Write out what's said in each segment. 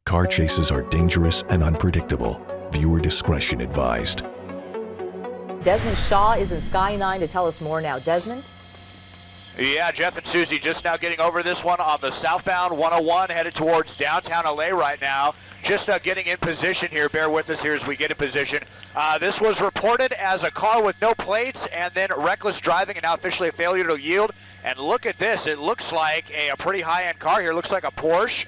Car chases are dangerous and unpredictable. Viewer discretion advised. Desmond Shaw is in Sky 9 to tell us more now. Desmond? Yeah, Jeff and Susie just now getting over this one on the southbound 101, headed towards downtown LA right now. Just getting in position here. Bear with us here as we get in position. This was reported as a car with no plates and then reckless driving, and now officially a failure to yield. And look at this. It looks like a pretty high-end car here. It looks like a Porsche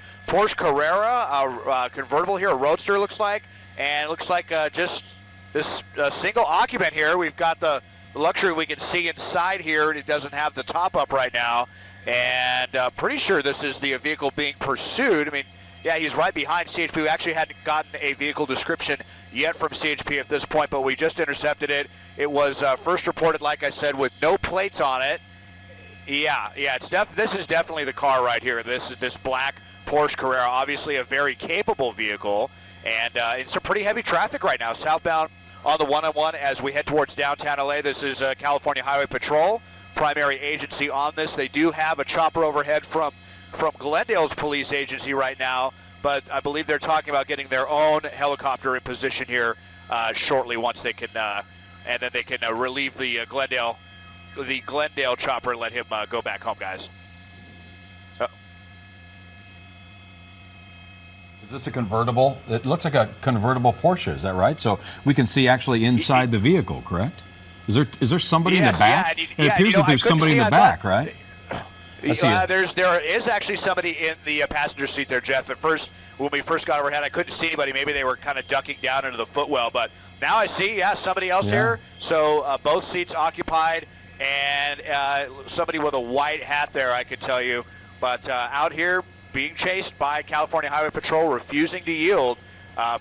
Carrera, a convertible here, a Roadster looks like. And it looks like just this single occupant here. We've got the luxury we can see inside here, and it doesn't have the top up right now. And pretty sure this is the vehicle being pursued. I mean, yeah, he's right behind CHP. We actually hadn't gotten a vehicle description yet from CHP at this point, but we just intercepted it. It was first reported, like I said, with no plates on it. Yeah, this is definitely the car right here. This is this black Porsche Carrera, obviously a very capable vehicle, and it's some pretty heavy traffic right now. Southbound on the 101 as we head towards downtown LA. This is California Highway Patrol, primary agency on this. They do have a chopper overhead from Glendale's police agency right now, but I believe they're talking about getting their own helicopter in position here shortly once they can, and then they can relieve the Glendale chopper and let him go back home, guys. Is this a convertible? It looks like a convertible Porsche, is that right? So we can see actually inside the vehicle, correct? Is there somebody in the back? Yeah, it appears that there's somebody in the back, right? There is actually somebody in the passenger seat there, Jeff. At first, when we first got overhead, I couldn't see anybody. Maybe they were kind of ducking down into the footwell, but now I see, somebody else here. So both seats occupied, and somebody with a white hat there, I could tell you. But out here, being chased by California Highway Patrol, refusing to yield.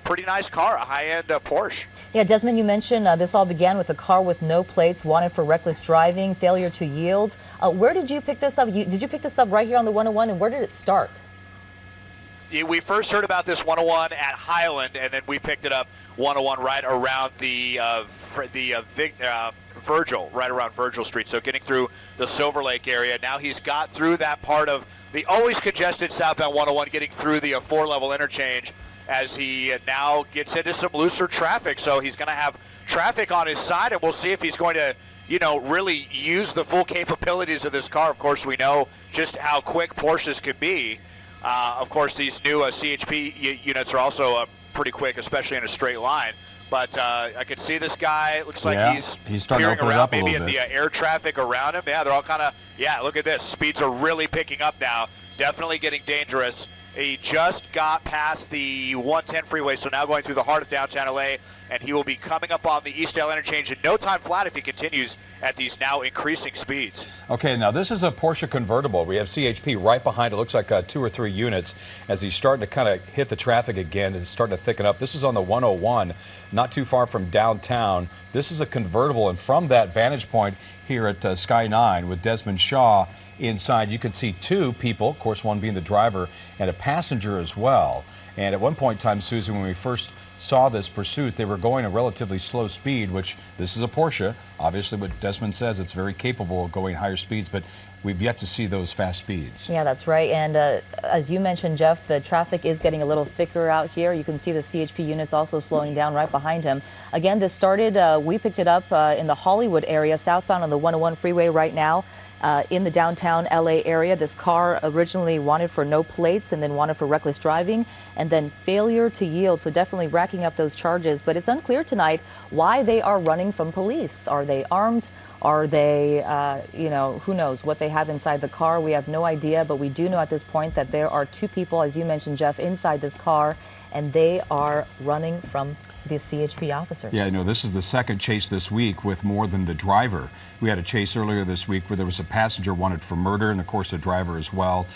Pretty nice car, a high-end Porsche. Yeah, Desmond, you mentioned this all began with a car with no plates, wanted for reckless driving, failure to yield. Where did you pick this up? Did you pick this up right here on the 101, and where did it start? Yeah, we first heard about this 101 at Highland, and then we picked it up 101 right around the Virgil, right around Virgil Street. So getting through the Silver Lake area. Now he's got through that part of the always congested southbound 101, getting through the 4-level interchange as he now gets into some looser traffic. So he's going to have traffic on his side, and we'll see if he's going to, really use the full capabilities of this car. Of course, we know just how quick Porsches can be. Of course, these new CHP units are also pretty quick, especially in a straight line. But I can see this guy. It looks like he's starting to open it up a maybe little at bit. the air traffic around him. Yeah, they're all kind of, look at this. Speeds are really picking up now. Definitely getting dangerous. He just got past the 110 freeway, so now going through the heart of downtown LA, and he will be coming up on the Eastdale interchange in no time flat if he continues at these now increasing speeds. Okay, now this is a Porsche convertible. We have CHP right behind it. Looks like 2 or 3 units as he's starting to kind of hit the traffic again. It's starting to thicken up. This is on the 101, not too far from downtown. This is a convertible, and from that vantage point here at Sky 9 with Desmond Shaw inside, you can see 2 people, of course, one being the driver and a passenger as well. And at one point in time, Susan, when we first saw this pursuit, they were going at a relatively slow speed, which this is a Porsche. Obviously, what Desmond says, it's very capable of going higher speeds, but we've yet to see those fast speeds. Yeah, that's right. And as you mentioned, Jeff, the traffic is getting a little thicker out here. You can see the CHP units also slowing down right behind him. Again, this started, we picked it up in the Hollywood area, southbound on the 101 freeway right now. In the downtown LA area. This car originally wanted for no plates and then wanted for reckless driving and then failure to yield. So definitely racking up those charges. But it's unclear tonight why they are running from police. Are they armed? Are they, who knows what they have inside the car? We have no idea, but we do know at this point that there are 2 people, as you mentioned, Jeff, inside this car, and they are running from the CHP officer. Yeah, this is the second chase this week with more than the driver. We had a chase earlier this week where there was a passenger wanted for murder and, of course, a driver as well.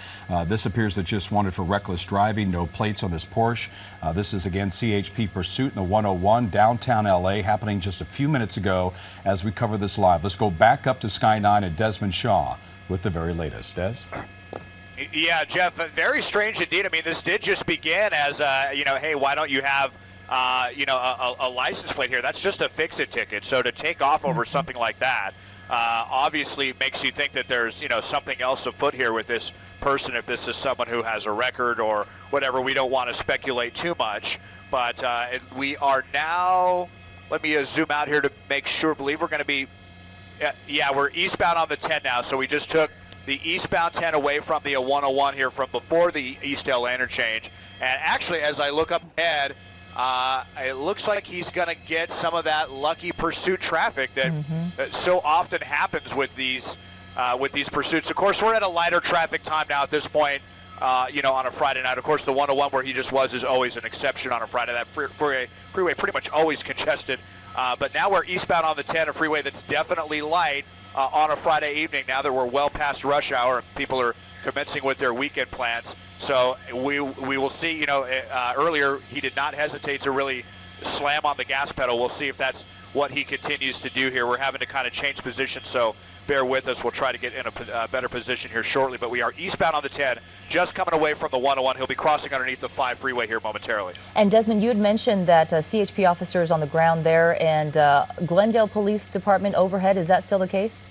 This appears that just wanted for reckless driving, no plates on this Porsche. This is, again, CHP pursuit in the 101, downtown L.A., happening just a few minutes ago as we cover this live. Let's go back up to Sky 9 and Desmond Shaw with the very latest. Des? Yeah, Jeff, very strange indeed. I mean, this did just begin as, hey, why don't you have a license plate here? That's just a fix-it ticket. So to take off over something like that, obviously makes you think that there's, something else afoot here with this person. If this is someone who has a record or whatever, we don't want to speculate too much. But we are now, let me zoom out here to make sure, believe we're going to be, we're eastbound on the 10 now. So we just took the eastbound 10 away from the 101 here from before the East LA interchange. And actually, as I look up ahead, it looks like he's going to get some of that lucky pursuit traffic that so often happens with these pursuits. Of course, we're at a lighter traffic time now at this point, on a Friday night. Of course, the 101 where he just was is always an exception on a Friday. That freeway pretty much always congested. But now we're eastbound on the 10, a freeway that's definitely light on a Friday evening now that we're well past rush hour and people are commencing with their weekend plans. So we will see, earlier he did not hesitate to really slam on the gas pedal. We'll see if that's what he continues to do here. We're having to kind of change position, so bear with us. We'll try to get in a better position here shortly, but we are eastbound on the 10, just coming away from the 101. He'll be crossing underneath the 5 freeway here momentarily. And Desmond, you had mentioned that CHP officers on the ground there and Glendale Police Department overhead. Is that still the case?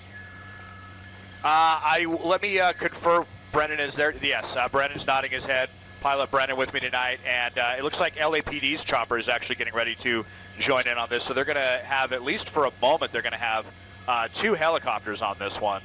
Let me confirm. Brennan is there. Yes, Brennan's nodding his head. Pilot Brennan with me tonight, and it looks like LAPD's chopper is actually getting ready to join in on this. So they're going to have, at least for a moment, they're going to have 2 helicopters on this one.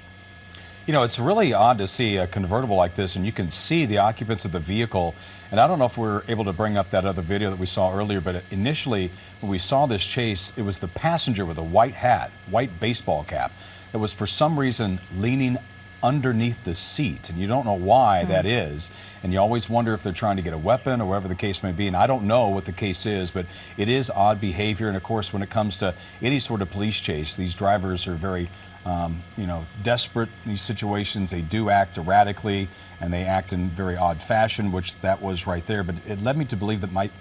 It's really odd to see a convertible like this, and you can see the occupants of the vehicle. And I don't know if we're able to bring up that other video that we saw earlier, but initially when we saw this chase, it was the passenger with a white hat, white baseball cap, that was for some reason leaning underneath the seat, and you don't know why that is, and you always wonder if they're trying to get a weapon or whatever the case may be. And I don't know what the case is, but it is odd behavior. And of course, when it comes to any sort of police chase, these drivers are very desperate in these situations. They do act erratically and they act in very odd fashion, which that was right there. But it led me to believe that might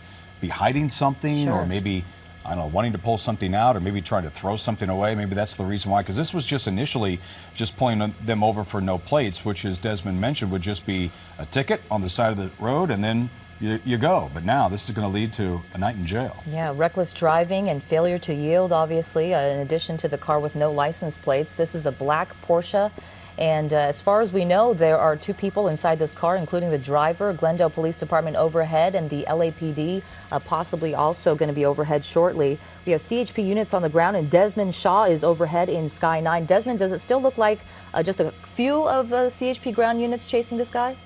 be hiding something, or maybe, I don't know, wanting to pull something out, or maybe trying to throw something away. Maybe that's the reason why, because this was just initially just pulling them over for no plates, which, as Desmond mentioned, would just be a ticket on the side of the road and then you go. But now this is going to lead to a night in jail. Yeah, reckless driving and failure to yield, obviously, in addition to the car with no license plates. This is a black Porsche. And as far as we know, there are 2 people inside this car, including the driver. Glendale Police Department overhead, and the LAPD possibly also going to be overhead shortly. We have CHP units on the ground, and Desmond Shaw is overhead in Sky 9. Desmond, does it still look like just a few of CHP ground units chasing this guy?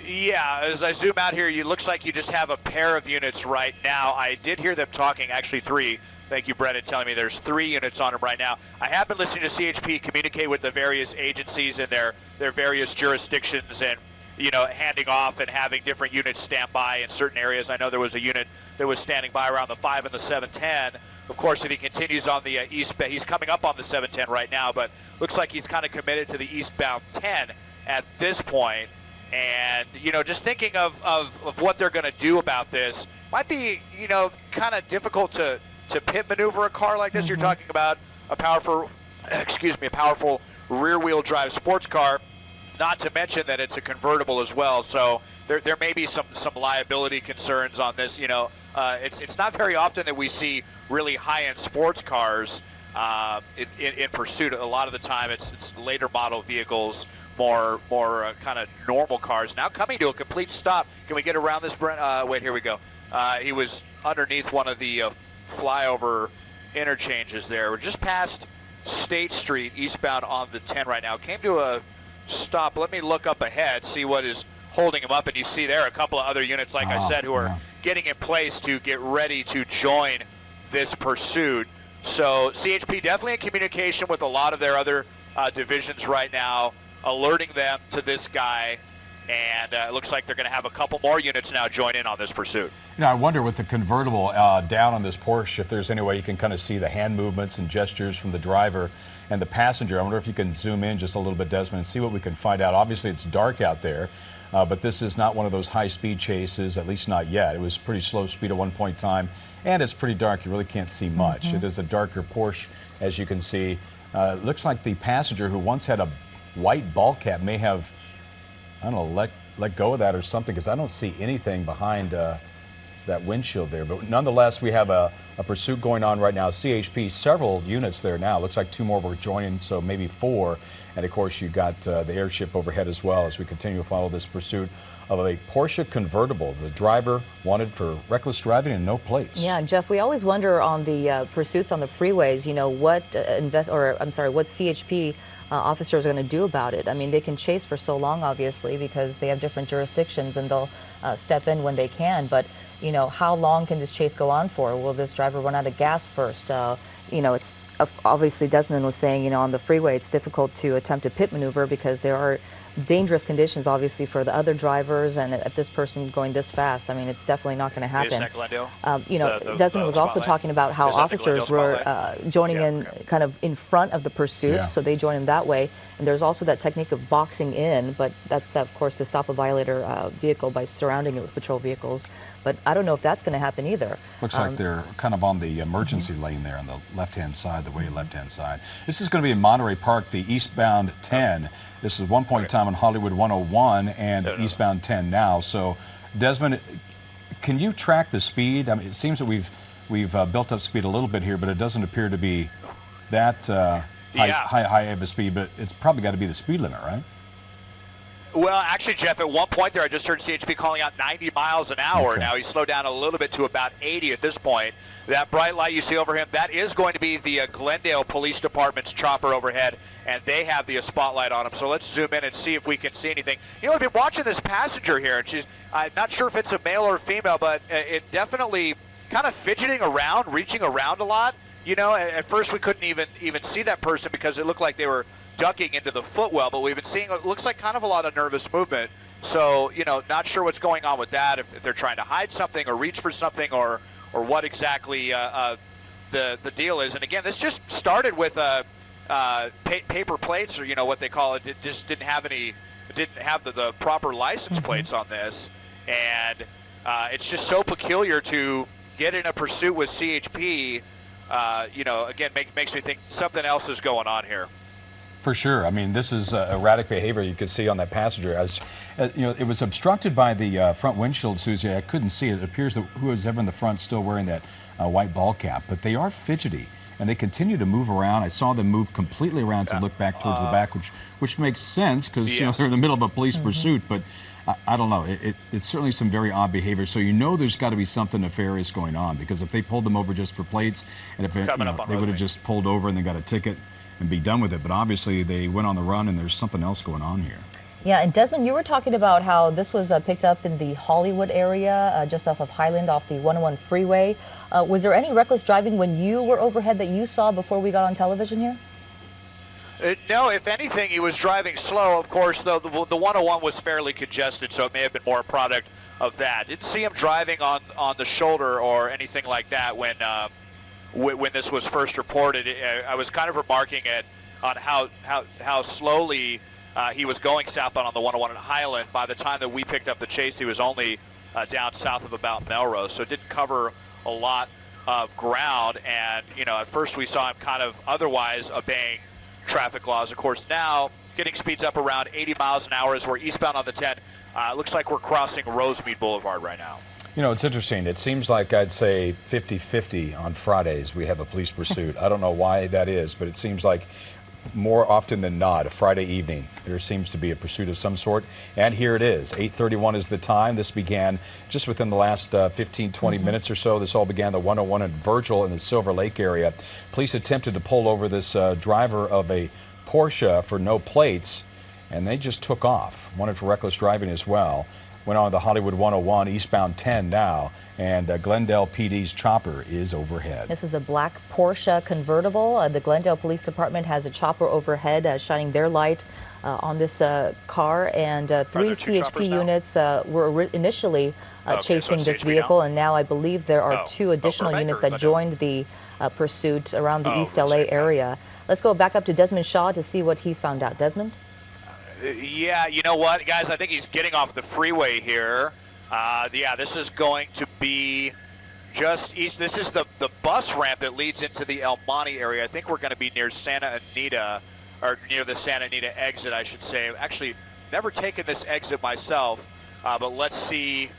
Yeah, as I zoom out here, it looks like you just have a pair of units right now. I did hear them talking, actually 3. Thank you, Brennan, telling me there's 3 units on them right now. I have been listening to CHP communicate with the various agencies in their various jurisdictions, and handing off and having different units stand by in certain areas. I know there was a unit that was standing by around the 5 and the 710. Of course, if he continues on the eastbound, he's coming up on the 710 right now, but looks like he's kind of committed to the eastbound 10 at this point. And, just thinking of what they're going to do about this, might be, kind of difficult to pit maneuver a car like this. You're talking about a powerful rear-wheel drive sports car, not to mention that it's a convertible as well. So there may be some liability concerns on this. It's not very often that we see really high-end sports cars in pursuit. A lot of the time it's later model vehicles, more kind of normal cars. Now coming to a complete stop. Can we get around this, Brent? Wait, here we go. He was underneath one of the flyover interchanges there. We're just past State Street, eastbound on the 10 right now. Came to a stop. Let me look up ahead, see what is holding him up, and you see there a couple of other units, like I said, who are getting in place to get ready to join this pursuit. So CHP definitely in communication with a lot of their other divisions right now, alerting them to this guy. And it looks like they're going to have a couple more units now join in on this pursuit. I wonder with the convertible down on this Porsche, if there's any way you can kind of see the hand movements and gestures from the driver and the passenger. I wonder if you can zoom in just a little bit, Desmond, and see what we can find out. Obviously, it's dark out there, but this is not one of those high-speed chases, at least not yet. It was pretty slow speed at one point in time, and it's pretty dark. You really can't see much. It is a darker Porsche, as you can see. It looks like the passenger, who once had a white ball cap, may have, I don't know, let go of that or something, because I don't see anything behind that windshield there. But nonetheless, we have a pursuit going on right now. CHP, several units there now. Looks like 2 more were joining, so maybe 4. And of course, you got the airship overhead as well as we continue to follow this pursuit of a Porsche convertible. The driver wanted for reckless driving and no plates. Yeah, Jeff, we always wonder on the pursuits on the freeways, you know, what what CHP officers are going to do about it. I mean, they can chase for so long, obviously, because they have different jurisdictions and they'll step in when they can. But, you know, how long can this chase go on for? Will this driver run out of gas first? You know, it's obviously Desmond was saying, you know, on the freeway, it's difficult to attempt a pit maneuver because there are dangerous conditions, obviously, for the other drivers, and at this person going this fast, I mean, it's definitely not going to happen. You know, Desmond was also talking about how officers were joining in kind of in front of the pursuit, so they join him that way. And there's also that technique of boxing in, but that's, of course, to stop a violator vehicle by surrounding it with patrol vehicles. But I don't know if that's going to happen either. Looks like they're kind of on the emergency lane there on the left-hand side, the way left-hand side. This is going to be in Monterey Park, the eastbound 10. This is one point in time on Hollywood 101 and eastbound 10 now. So, Desmond, can you track the speed? I mean, it seems that we've built up speed a little bit here, but it doesn't appear to be that high of a speed. But it's probably got to be the speed limit, right? Well, actually, Jeff, at one point there, I just heard CHP calling out 90 miles an hour. Okay. Now he's slowed down a little bit to about 80 at this point. That bright light you see over him, that is going to be the Glendale Police Department's chopper overhead, and they have the spotlight on him. So let's zoom in and see if we can see anything. You know, I've been watching this passenger here, and I'm not sure if it's a male or a female, but it definitely kind of fidgeting around, reaching around a lot. You know, at first we couldn't even see that person because it looked like they were ducking into the footwell, but we've been seeing, it looks like kind of a lot of nervous movement. So, you know, not sure what's going on with that, if they're trying to hide something or reach for something or what exactly the deal is. And again, this just started with paper plates, or, you know, what they call it. It just didn't have the proper license plates on this. And it's just so peculiar to get in a pursuit with CHP. You know, again, makes me think something else is going on here. For sure. I mean, this is erratic behavior you could see on that passenger. As you know, it was obstructed by the front windshield, Susie. I couldn't see it. It appears that whoever in the front still wearing that white ball cap, but they are fidgety and they continue to move around. I saw them move completely around to look back towards the back, which makes sense because you know, they're in the middle of a police pursuit. But I don't know. It's certainly some very odd behavior. So you know, there's got to be something nefarious going on, because if they pulled them over just for plates, and if they would have just pulled over and they got a ticket and be done with it. But obviously they went on the run and there's something else going on here. Yeah, and Desmond, you were talking about how this was picked up in the Hollywood area, just off of Highland, off the 101 freeway. Was there any reckless driving when you were overhead that you saw before we got on television here? No, if anything, he was driving slow. Of course, the 101 was fairly congested, so it may have been more a product of that. Didn't see him driving on the shoulder or anything like that when this was first reported. I was kind of remarking on how slowly he was going southbound on the 101 in Highland. By the time that we picked up the chase, he was only down south of about Melrose, so it didn't cover a lot of ground. And, you know, at first we saw him kind of otherwise obeying traffic laws. Of course, now getting speeds up around 80 miles an hour as we're eastbound on the 10. It looks like we're crossing Rosemead Boulevard right now. You know, it's interesting. It seems like I'd say 50-50 on Fridays we have a police pursuit. I don't know why that is, but it seems like more often than not, a Friday evening, there seems to be a pursuit of some sort. And here it is. 8:31 is the time. This began just within the last 15, 20 minutes or so. This all began the 101 in Virgil in the Silver Lake area. Police attempted to pull over this driver of a Porsche for no plates, and they just took off. Wanted for reckless driving as well. Went on the Hollywood 101, eastbound 10 now, and Glendale PD's chopper is overhead. This is a black Porsche convertible. The Glendale Police Department has a chopper overhead shining their light on this car, and 3 CHP units were initially chasing this vehicle, and now I believe there are 2 additional units that joined the pursuit around the East LA area. Let's go back up to Desmond Shaw to see what he's found out. Desmond? Yeah, you know what, guys? I think he's getting off the freeway here. Yeah, this is going to be just east. This is the bus ramp that leads into the El Monte area. I think we're going to be near Santa Anita, or near the Santa Anita exit, I should say. Actually, never taken this exit myself, but let's see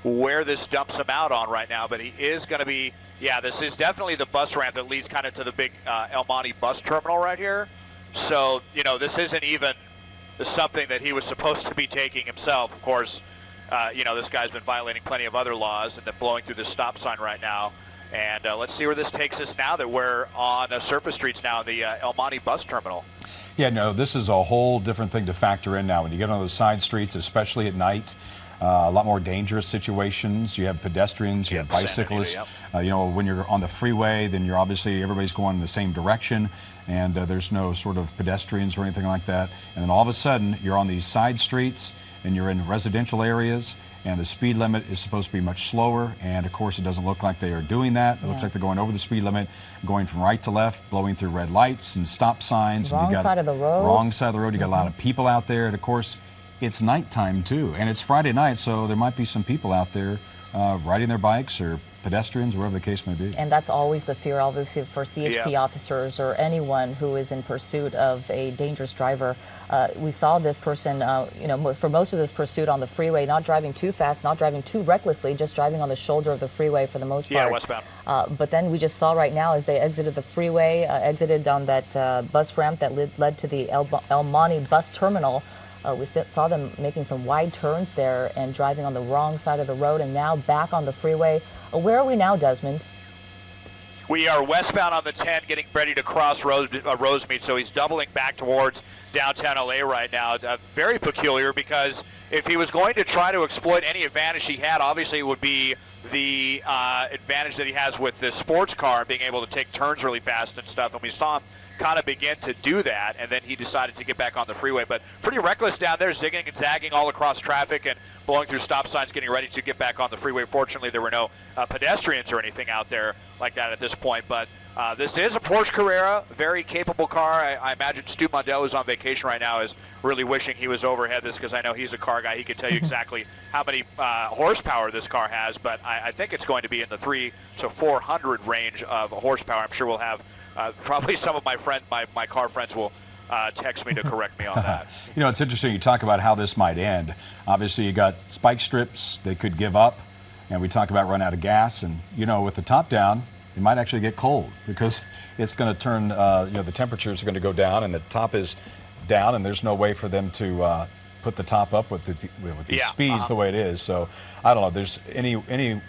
where this dumps him out on right now, but he is going to be, yeah, this is definitely the bus ramp that leads kind of to the big El Monte bus terminal right here. So, you know, this isn't even something that he was supposed to be taking himself. Of course, you know, this guy's been violating plenty of other laws and then blowing through the stop sign right now. And let's see where this takes us now that we're on surface streets now, the El Monte bus terminal. Yeah, no, this is a whole different thing to factor in now. When you get on those side streets, especially at night, a lot more dangerous situations. You have pedestrians, you have bicyclists. You know, when you're on the freeway, then you're obviously, everybody's going in the same direction, and there's no sort of pedestrians or anything like that. And then all of a sudden, you're on these side streets, and you're in residential areas, and the speed limit is supposed to be much slower, and of course it doesn't look like they are doing that. It looks like they're going over the speed limit, going from right to left, blowing through red lights and stop signs. Wrong side of the road. Wrong side of the road. You got a lot of people out there, and of course it's nighttime too, and it's Friday night, so there might be some people out there riding their bikes or pedestrians, wherever the case may be. And that's always the fear, obviously, for CHP officers or anyone who is in pursuit of a dangerous driver. We saw this person, you know, for most of this pursuit on the freeway, not driving too fast, not driving too recklessly, just driving on the shoulder of the freeway for the most part. Yeah, westbound. But then we just saw right now as they exited the freeway, exited on that bus ramp that led to the El Monte bus terminal. We saw them making some wide turns there and driving on the wrong side of the road, and now back on the freeway. Where are we now, Desmond? We are westbound on the 10, getting ready to cross Rosemead, so he's doubling back towards downtown LA right now. Very peculiar, because if he was going to try to exploit any advantage he had, obviously it would be the advantage that he has with this sports car, being able to take turns really fast and stuff, and we saw him kind of begin to do that, and then he decided to get back on the freeway. But pretty reckless down there, zigging and zagging all across traffic and blowing through stop signs, getting ready to get back on the freeway. Fortunately, there were no pedestrians or anything out there like that at this point. But this is a Porsche Carrera, very capable car. I imagine Stu Mondell, who's on vacation right now, is really wishing he was overhead this, because I know he's a car guy. He could tell you exactly how many horsepower this car has, but I think it's going to be in the 300 to 400 range of horsepower. I'm sure we'll have probably some of my car friends will text me to correct me on that. You know, it's interesting you talk about how this might end. Obviously, you got spike strips, they could give up, and we talk about run out of gas, and you know, with the top down, it might actually get cold, because it's going to turn, you know, the temperatures are going to go down, and the top is down, and there's no way for them to put the top up with the speeds the way it is. So I don't know, there's any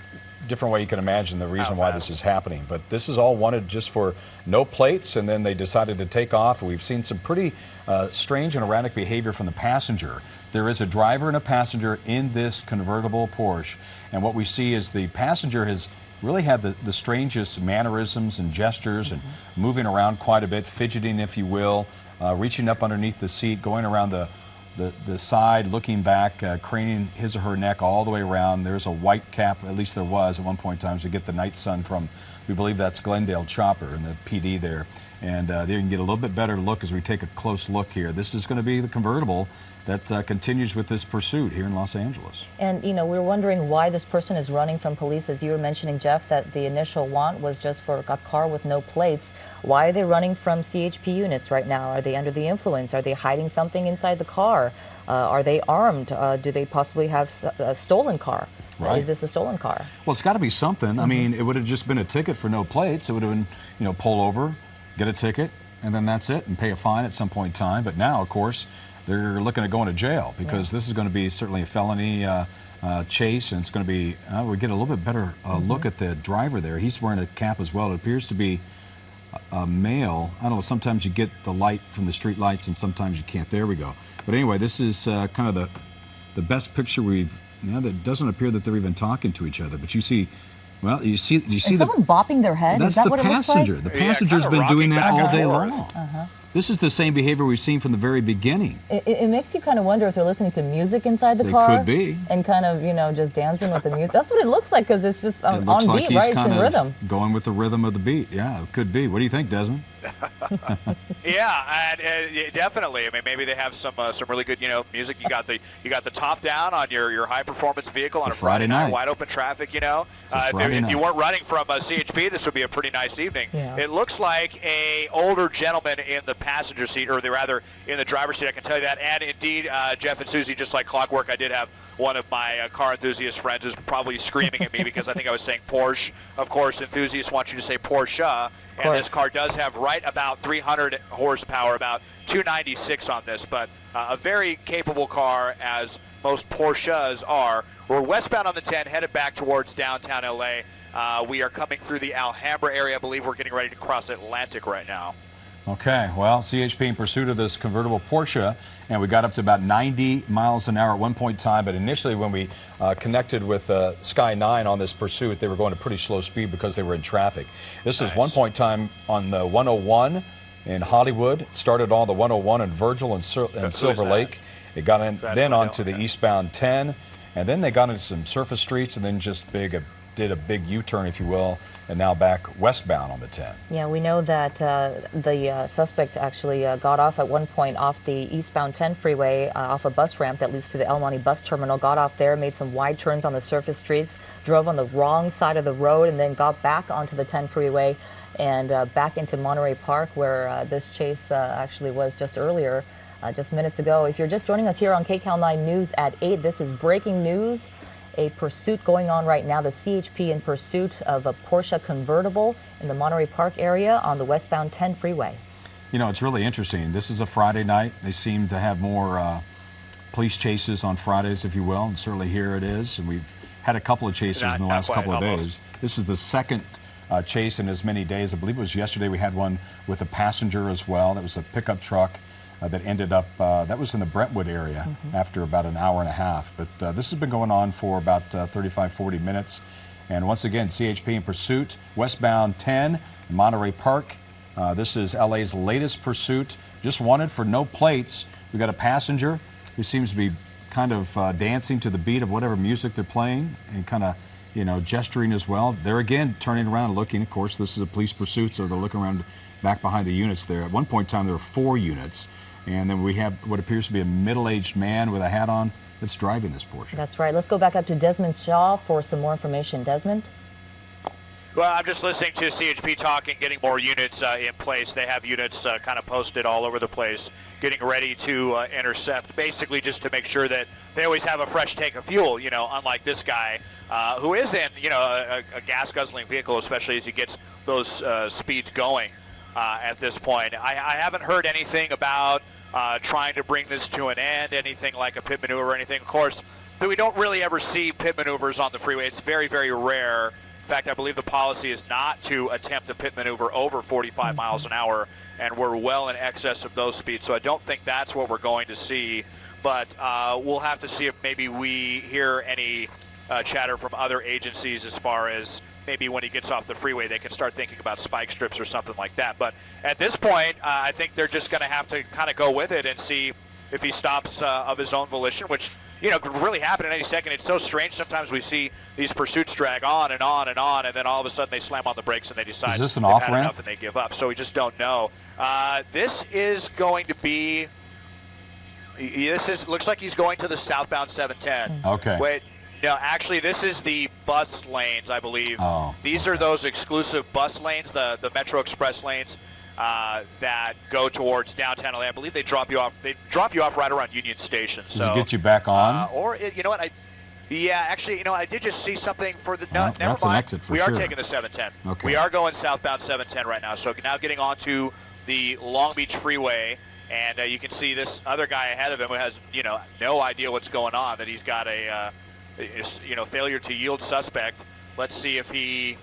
different way you can imagine the reason why this is happening, but this is all wanted just for no plates, and then they decided to take off. We've seen some pretty strange and erratic behavior from the passenger. There is a driver and a passenger in this convertible Porsche, and what we see is the passenger has really had the strangest mannerisms and gestures, and moving around quite a bit, fidgeting, if you will, reaching up underneath the seat, going around the side, looking back, craning his or her neck all the way around. There's a white cap, at least there was at one point in time, to get the night sun from, we believe that's Glendale Chopper and the PD there. And there you can get a little bit better look as we take a close look here. This is going to be the convertible that continues with this pursuit here in Los Angeles. And, you know, we're wondering why this person is running from police. As you were mentioning, Jeff, that the initial want was just for a car with no plates. Why are they running from CHP units right now? Are they under the influence? Are they hiding something inside the car? Are they armed? Do they possibly have a stolen car? Right. Is this a stolen car? Well, it's got to be something. I mean, it would have just been a ticket for no plates. It would have been, you know, pull over, get a ticket, and then that's it, and pay a fine at some point in time. But now, of course, they're looking at going to jail, because this is going to be certainly a felony chase, and it's going to be, we get a little bit better look at the driver there. He's wearing a cap as well. It appears to be a male. I don't know, sometimes you get the light from the street lights and sometimes you can't. There we go. But anyway, this is kind of the best picture we've, that doesn't appear that they're even talking to each other, but you see, well, you see is someone bopping their head? That's the passenger. The passenger's been doing that all day long. This is the same behavior we've seen from the very beginning. It makes you kind of wonder if they're listening to music inside the car. They could be. And kind of, you know, just dancing with the music. That's what it looks like, because it's just on beat, right? It's in rhythm. Going with the rhythm of the beat. Yeah, it could be. What do you think, Desmond? Yeah, and definitely. I mean, maybe they have some really good, you know, music. You got the top down on your high performance vehicle on a Friday night, wide open traffic. You know, if you weren't running from CHP, this would be a pretty nice evening. Yeah. It looks like a older gentleman in the passenger seat, or rather in the driver's seat. I can tell you that. And indeed, Jeff and Susie, just like clockwork, I did have one of my car enthusiast friends is probably screaming at me because I think I was saying Porsche. Of course, enthusiasts want you to say Porsche, and this car does have right about 300 horsepower, about 296 on this, but a very capable car, as most Porsches are. We're westbound on the 10, headed back towards downtown LA. We are coming through the Alhambra area. I believe we're getting ready to cross Atlantic right now. Okay, well, CHP in pursuit of this convertible Porsche, and we got up to about 90 miles an hour at one point in time, but initially when we connected with Sky 9 on this pursuit, they were going at pretty slow speed because they were in traffic. This is one point in time on the 101 in Hollywood, started on the 101 in Virgil and Silver Lake. It got in, then onto the eastbound 10, and then they got into some surface streets and then just did a big U-turn, if you will, and now back westbound on the 10. Yeah, we know that the suspect actually got off at one point off the eastbound 10 freeway off a bus ramp that leads to the El Monte bus terminal, got off there, made some wide turns on the surface streets, drove on the wrong side of the road, and then got back onto the 10 freeway and back into Monterey Park, where this chase actually was just earlier, just minutes ago. If you're just joining us here on KCAL 9 News at 8, this is breaking news. A pursuit going on right now, the CHP in pursuit of a Porsche convertible in the Monterey Park area on the westbound 10 freeway. You know, it's really interesting. This is a Friday night. They seem to have more police chases on Fridays, if you will, and certainly here it is. And we've had a couple of chases in the last couple of days. This is the second chase in as many days. I believe it was yesterday we had one with a passenger as well. That was a pickup truck that ended up, that was in the Brentwood area after about an hour and a half. But this has been going on for about 35, 40 minutes. And once again, CHP in pursuit, westbound 10, Monterey Park. This is LA's latest pursuit, just wanted for no plates. We got a passenger who seems to be kind of dancing to the beat of whatever music they're playing and kind of, you know, gesturing as well. They're again turning around and looking. Of course, this is a police pursuit, so they're looking around back behind the units there. At one point in time, there were 4 units. And then we have what appears to be a middle-aged man with a hat on that's driving this Porsche. That's right. Let's go back up to Desmond Shaw for some more information. Desmond? Well, I'm just listening to CHP talking, getting more units in place. They have units kind of posted all over the place, getting ready to intercept, basically just to make sure that they always have a fresh tank of fuel, you know, unlike this guy who is in, you know, a gas-guzzling vehicle, especially as he gets those speeds going at this point. I haven't heard anything about trying to bring this to an end, anything like a pit maneuver or anything. Of course, we don't really ever see pit maneuvers on the freeway. It's very, very rare. In fact, I believe the policy is not to attempt a pit maneuver over 45 miles an hour, and we're well in excess of those speeds. So I don't think that's what we're going to see, but we'll have to see if maybe we hear any chatter from other agencies as far as maybe when he gets off the freeway, they can start thinking about spike strips or something like that. But at this point, I think they're just going to have to kind of go with it and see if he stops of his own volition, which, you know, could really happen at any second. It's so strange. Sometimes we see these pursuits drag on and on and on, and then all of a sudden they slam on the brakes and they decide is this an they've off had ramp? enough and they give up. So we just don't know. This is going to be. Looks like he's going to the southbound 710. Okay. Wait. No, actually, this is the bus lanes, I believe. Oh, These are those exclusive bus lanes, the Metro Express lanes that go towards downtown LA. I believe they drop you off. They drop you off right around Union Station. Does it get you back on? You know what? Yeah, actually, you know, I did just see something for the. No, never that's mind. an exit for we sure. are taking the 710. Okay. We are going southbound 710 right now. So now getting onto the Long Beach Freeway. And you can see this other guy ahead of him who has, you know, no idea what's going on, that he's got a, you know, failure to yield suspect. Let's see if he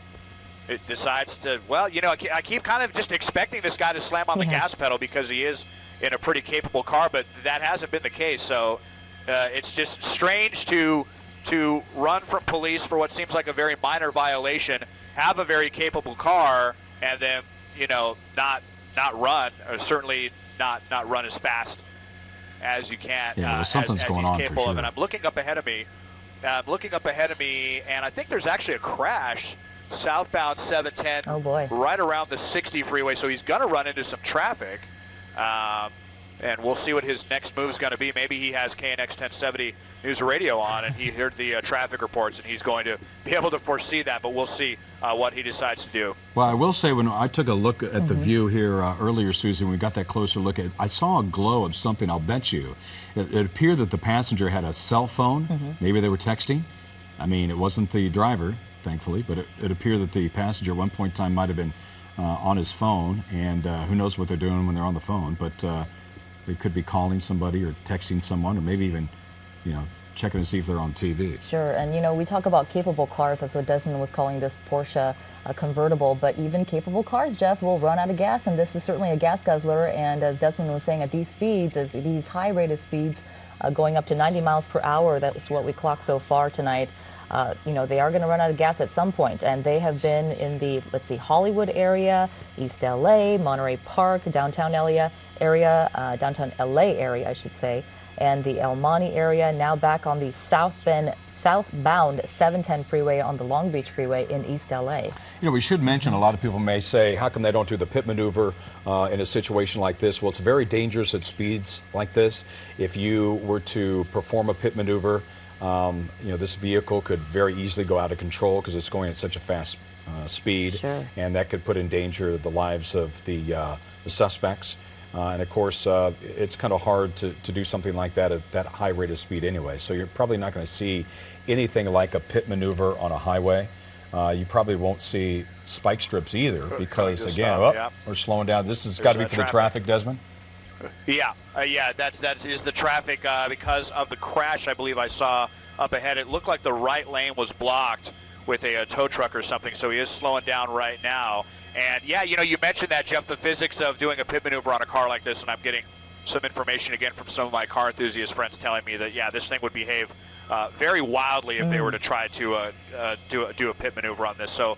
decides to, well, you know, I keep kind of just expecting this guy to slam on the gas pedal because he is in a pretty capable car, but that hasn't been the case. So it's just strange to run from police for what seems like a very minor violation, have a very capable car, and then, you know, not run, or certainly not run as fast as you can. Yeah, well, something's going on for sure. And I'm looking up ahead of me. And I think there's actually a crash southbound 710. Oh boy! Right around the 60 freeway. So he's going to run into some traffic. and we'll see what his next move is going to be. Maybe he has KNX 1070 News Radio on, and he heard the traffic reports, and he's going to be able to foresee that, but we'll see what he decides to do. Well, I will say, when I took a look at the view here earlier, Susan, when we got that closer look at, I saw a glow of something. I'll bet you it appeared that the passenger had a cell phone. Maybe they were texting. I mean, it wasn't the driver, thankfully, but it appeared that the passenger at one point in time might have been on his phone, and who knows what they're doing when they're on the phone, but they could be calling somebody or texting someone, or maybe even, checking to see if they're on TV. Sure, and we talk about capable cars. That's what Desmond was calling this Porsche convertible, but even capable cars, Jeff, will run out of gas, and this is certainly a gas guzzler. And as Desmond was saying, at these speeds, as these high rated speeds, going up to 90 miles per hour, that's what we clocked so far tonight. They are going to run out of gas at some point, and they have been in the, Hollywood area, East LA, Monterey Park, downtown LA area, I should say, and the El Monte area, now back on the southbound 710 freeway on the Long Beach Freeway in East LA. We should mention, a lot of people may say, how come they don't do the pit maneuver in a situation like this? Well, it's very dangerous at speeds like this. If you were to perform a pit maneuver, this vehicle could very easily go out of control because it's going at such a fast speed, Sure. and that could put in danger the lives of the suspects. And of course, it's kind of hard to do something like that at that high rate of speed anyway. So you're probably not going to see anything like a pit maneuver on a highway. You probably won't see spike strips either because, again, we're slowing down. This has got to be for the traffic, Desmond? Yeah, that is the traffic because of the crash I believe I saw up ahead. It looked like the right lane was blocked with a tow truck or something, so he is slowing down right now. And yeah, you mentioned that, Jeff, the physics of doing a pit maneuver on a car like this, and I'm getting some information again from some of my car enthusiast friends telling me that, yeah, this thing would behave very wildly if they were to try to do a pit maneuver on this. So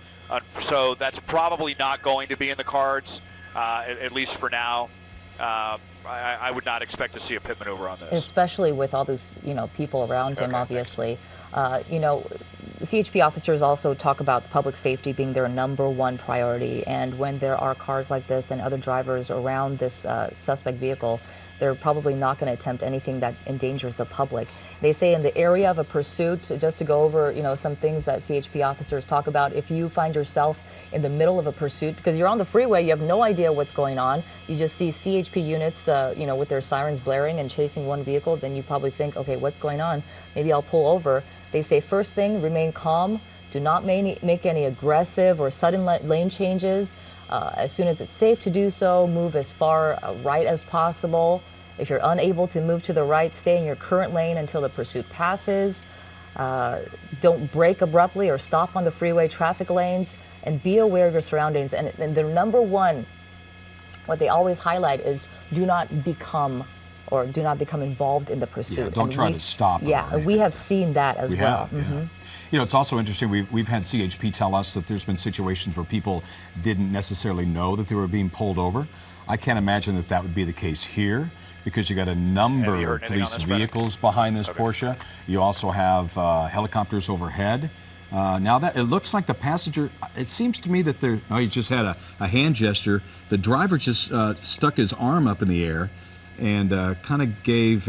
that's probably not going to be in the cards, at least for now. I would not expect to see a pit maneuver on this. Especially with all those, people around him, obviously. CHP officers also talk about public safety being their #1 priority, and when there are cars like this and other drivers around this suspect vehicle, they're probably not going to attempt anything that endangers the public. They say in the area of a pursuit, just to go over, some things that CHP officers talk about, if you find yourself in the middle of a pursuit, because you're on the freeway, you have no idea what's going on, you just see CHP units, with their sirens blaring and chasing one vehicle, then you probably think, okay, what's going on? Maybe I'll pull over. They say first thing, remain calm. Do not make any aggressive or sudden lane changes. As soon as it's safe to do so, move as far right as possible. If you're unable to move to the right, stay in your current lane until the pursuit passes. Don't brake abruptly or stop on the freeway traffic lanes, and be aware of your surroundings. And the #1, what they always highlight is do not become involved in the pursuit. Yeah, don't try to stop. Yeah, we have seen that as well. Yeah. It's also interesting, we've had CHP tell us that there's been situations where people didn't necessarily know that they were being pulled over. I can't imagine that would be the case here, because you got a number of police vehicles behind this Porsche. You also have helicopters overhead. Now that it looks like the passenger, it seems to me that he just had a hand gesture. The driver just stuck his arm up in the air and kind of gave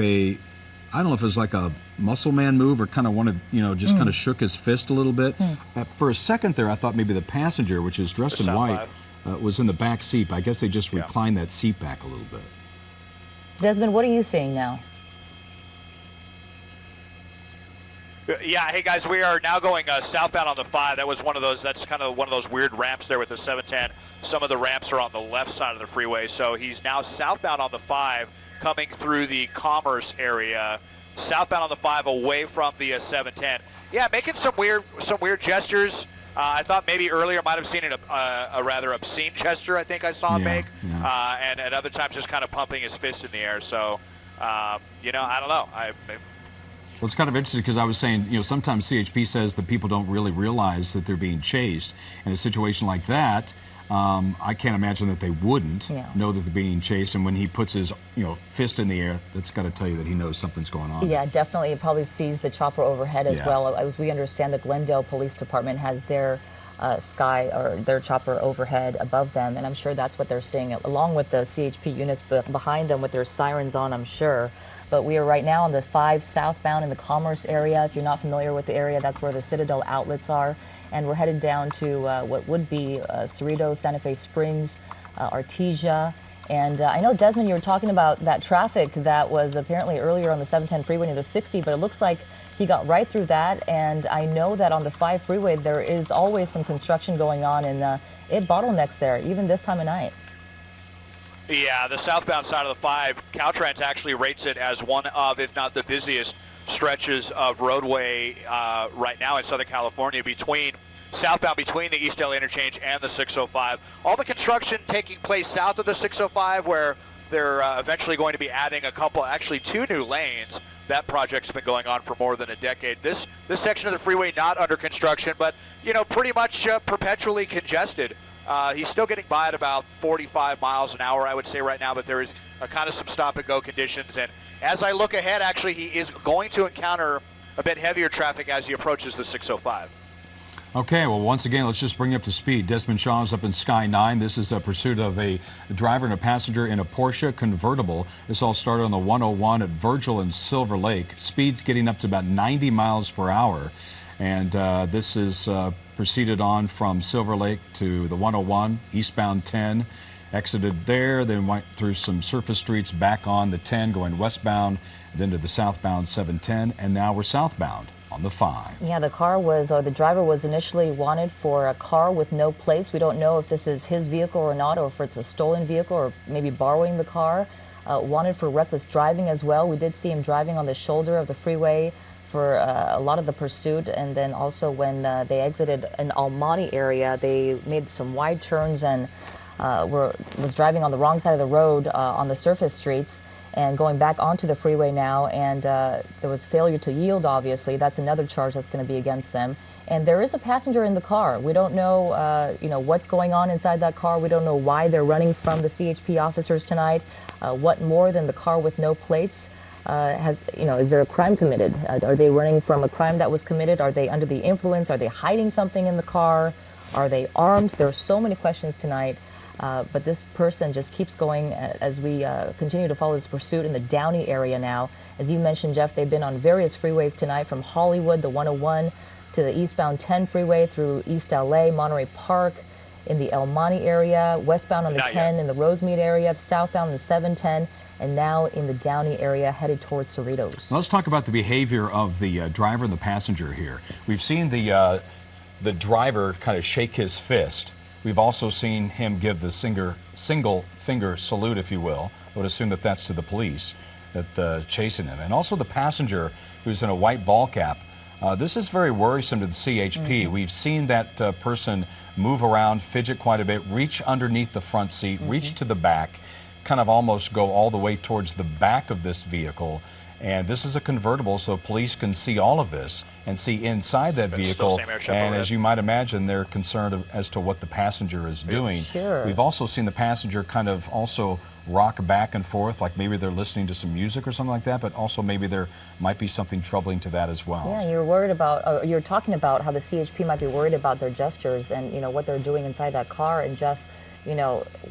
I don't know if it was like a muscle man move or kind of wanted, just kind of shook his fist a little bit. For a second there, I thought maybe the passenger, which is dressed in white, was in the back seat. I guess they just reclined that seat back a little bit. Desmond, what are you seeing now? Yeah, hey guys, we are now going southbound on the 5. That's kind of one of those weird ramps there with the 710. Some of the ramps are on the left side of the freeway, so he's now southbound on the 5, coming through the Commerce area, southbound on the 5 away from the 710. Yeah, making some weird gestures. I thought maybe earlier might have seen a rather obscene gesture, I think I saw him make, and at other times just kind of pumping his fist in the air. So, I don't know. Well, it's kind of interesting because I was saying, sometimes CHP says that people don't really realize that they're being chased. In a situation like that, I can't imagine that they wouldn't know that they're being chased. And when he puts his, fist in the air, that's got to tell you that he knows something's going on. Yeah, definitely. He probably sees the chopper overhead as well. As we understand, the Glendale Police Department has their sky or their chopper overhead above them, and I'm sure that's what they're seeing, along with the CHP units behind them with their sirens on, I'm sure. But we are right now on the 5 southbound in the Commerce area. If you're not familiar with the area, that's where the Citadel outlets are. And we're headed down to what would be Cerritos, Santa Fe Springs, Artesia. And I know, Desmond, you were talking about that traffic that was apparently earlier on the 710 freeway near the 60, but it looks like he got right through that. And I know that on the 5 freeway, there is always some construction going on, and it bottlenecks there, even this time of night. Yeah, the southbound side of the 5, Caltrans actually rates it as one of, if not the busiest stretches of roadway right now in Southern California, southbound between the East LA interchange and the 605. All the construction taking place south of the 605, where they're eventually going to be adding actually 2 new lanes. That project's been going on for more than a decade. This section of the freeway not under construction, but pretty much perpetually congested. He's still getting by at about 45 miles an hour, I would say right now, but there is kind of some stop-and-go conditions. And as I look ahead, actually, he is going to encounter a bit heavier traffic as he approaches the 605. Okay, well, once again, let's just bring you up to speed. Desmond Shaw is up in Sky 9. This is a pursuit of a driver and a passenger in a Porsche convertible. This all started on the 101 at Virgil and Silver Lake. Speed's getting up to about 90 miles per hour. And this is proceeded on from Silver Lake to the 101, eastbound 10, exited there, then went through some surface streets back on the 10 going westbound, then to the southbound 710, and now we're southbound on the 5. Yeah, the driver was initially wanted for a car with no plates. We don't know if this is his vehicle or not, or if it's a stolen vehicle, or maybe borrowing the car. Wanted for reckless driving as well. We did see him driving on the shoulder of the freeway for a lot of the pursuit, and then also when they exited an Almonte area, they made some wide turns and was driving on the wrong side of the road on the surface streets and going back onto the freeway now, and there was failure to yield, obviously. That's another charge that's going to be against them. And there is a passenger in the car. We don't know, what's going on inside that car. We don't know why they're running from the CHP officers tonight. What more than the car with no plates? Is there a crime committed? Are they running from a crime that was committed? Are they under the influence? Are they hiding something in the car? Are they armed? There are so many questions tonight. But this person just keeps going as we continue to follow this pursuit in the Downey area now. As you mentioned, Jeff, they've been on various freeways tonight, from Hollywood, the 101, to the eastbound 10 freeway through East LA, Monterey Park, in the El Monte area, westbound on the 10 in the Rosemead area, southbound in the 710, and now in the Downey area headed towards Cerritos. Let's talk about the behavior of the driver and the passenger here. We've seen the driver kind of shake his fist. We've also seen him give the single finger salute, if you will. I would assume that that's to the police that chasing him. And also the passenger, who's in a white ball cap. This is very worrisome to the CHP. We've seen that person move around, fidget quite a bit, reach underneath the front seat, reach to the back, kind of almost go all the way towards the back of this vehicle. And this is a convertible, so police can see all of this and see inside that vehicle. And as you might imagine, they're concerned as to what the passenger is doing. Sure. We've also seen the passenger kind of also rock back and forth, like maybe they're listening to some music or something like that, but also maybe there might be something troubling to that as well. Yeah, you're worried about, you're talking about how the CHP might be worried about their gestures and, what they're doing inside that car. And Jeff,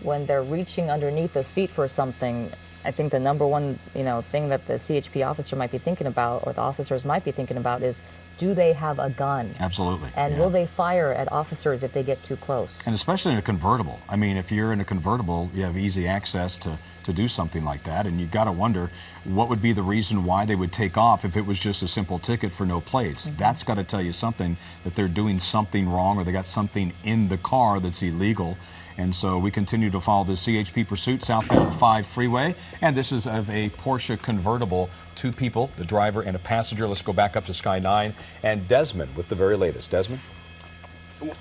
when they're reaching underneath the seat for something, I think the number one, thing that the CHP officer might be thinking about, or the officers might be thinking about, is, do they have a gun? Absolutely. And will they fire at officers if they get too close? And especially in a convertible. I mean, if you're in a convertible, you have easy access to do something like that. And you've got to wonder, what would be the reason why they would take off if it was just a simple ticket for no plates? That's got to tell you something, that they're doing something wrong, or they got something in the car that's illegal. And so we continue to follow the CHP pursuit, southbound 5 freeway. And this is of a Porsche convertible. 2 people, the driver and a passenger. Let's go back up to Sky 9. And Desmond with the very latest. Desmond?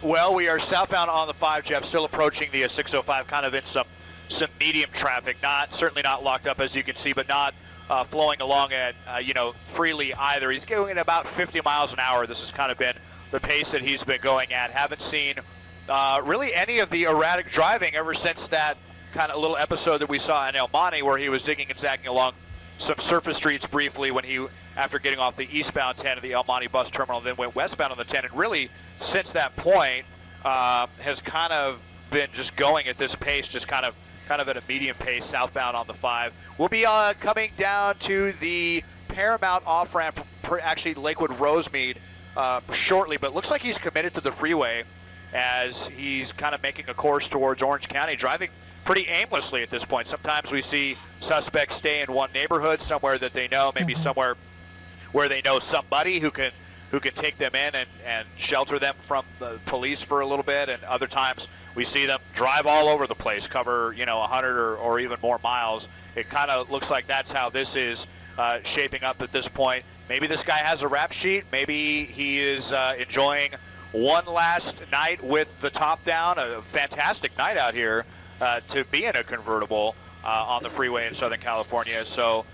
Well, we are southbound on the 5, Jeff, still approaching the 605, kind of in some medium traffic. Certainly not locked up, as you can see, but not flowing along at, freely either. He's going at about 50 miles an hour. This has kind of been the pace that he's been going at. Haven't seen really any of the erratic driving ever since that kind of little episode that we saw in El Monte, where he was zigging and zagging along some surface streets briefly when he, after getting off the eastbound 10 of the El Monte bus terminal, then went westbound on the 10. And really, since that point, has kind of been just going at this pace, just kind of at a medium pace southbound on the 5. We'll be coming down to the Paramount off-ramp, actually Lakewood Rosemead, shortly, but looks like he's committed to the freeway as he's kind of making a course towards Orange County, driving pretty aimlessly at this point. Sometimes we see suspects stay in one neighborhood, somewhere that they know, maybe somewhere where they know somebody who can take them in and shelter them from the police for a little bit, and other times we see them drive all over the place, cover 100 or even more miles. It kind of looks like that's how this is shaping up at this point. Maybe this guy has a rap sheet. Maybe he is enjoying one last night with the top down. A fantastic night out here to be in a convertible on the freeway in Southern California. So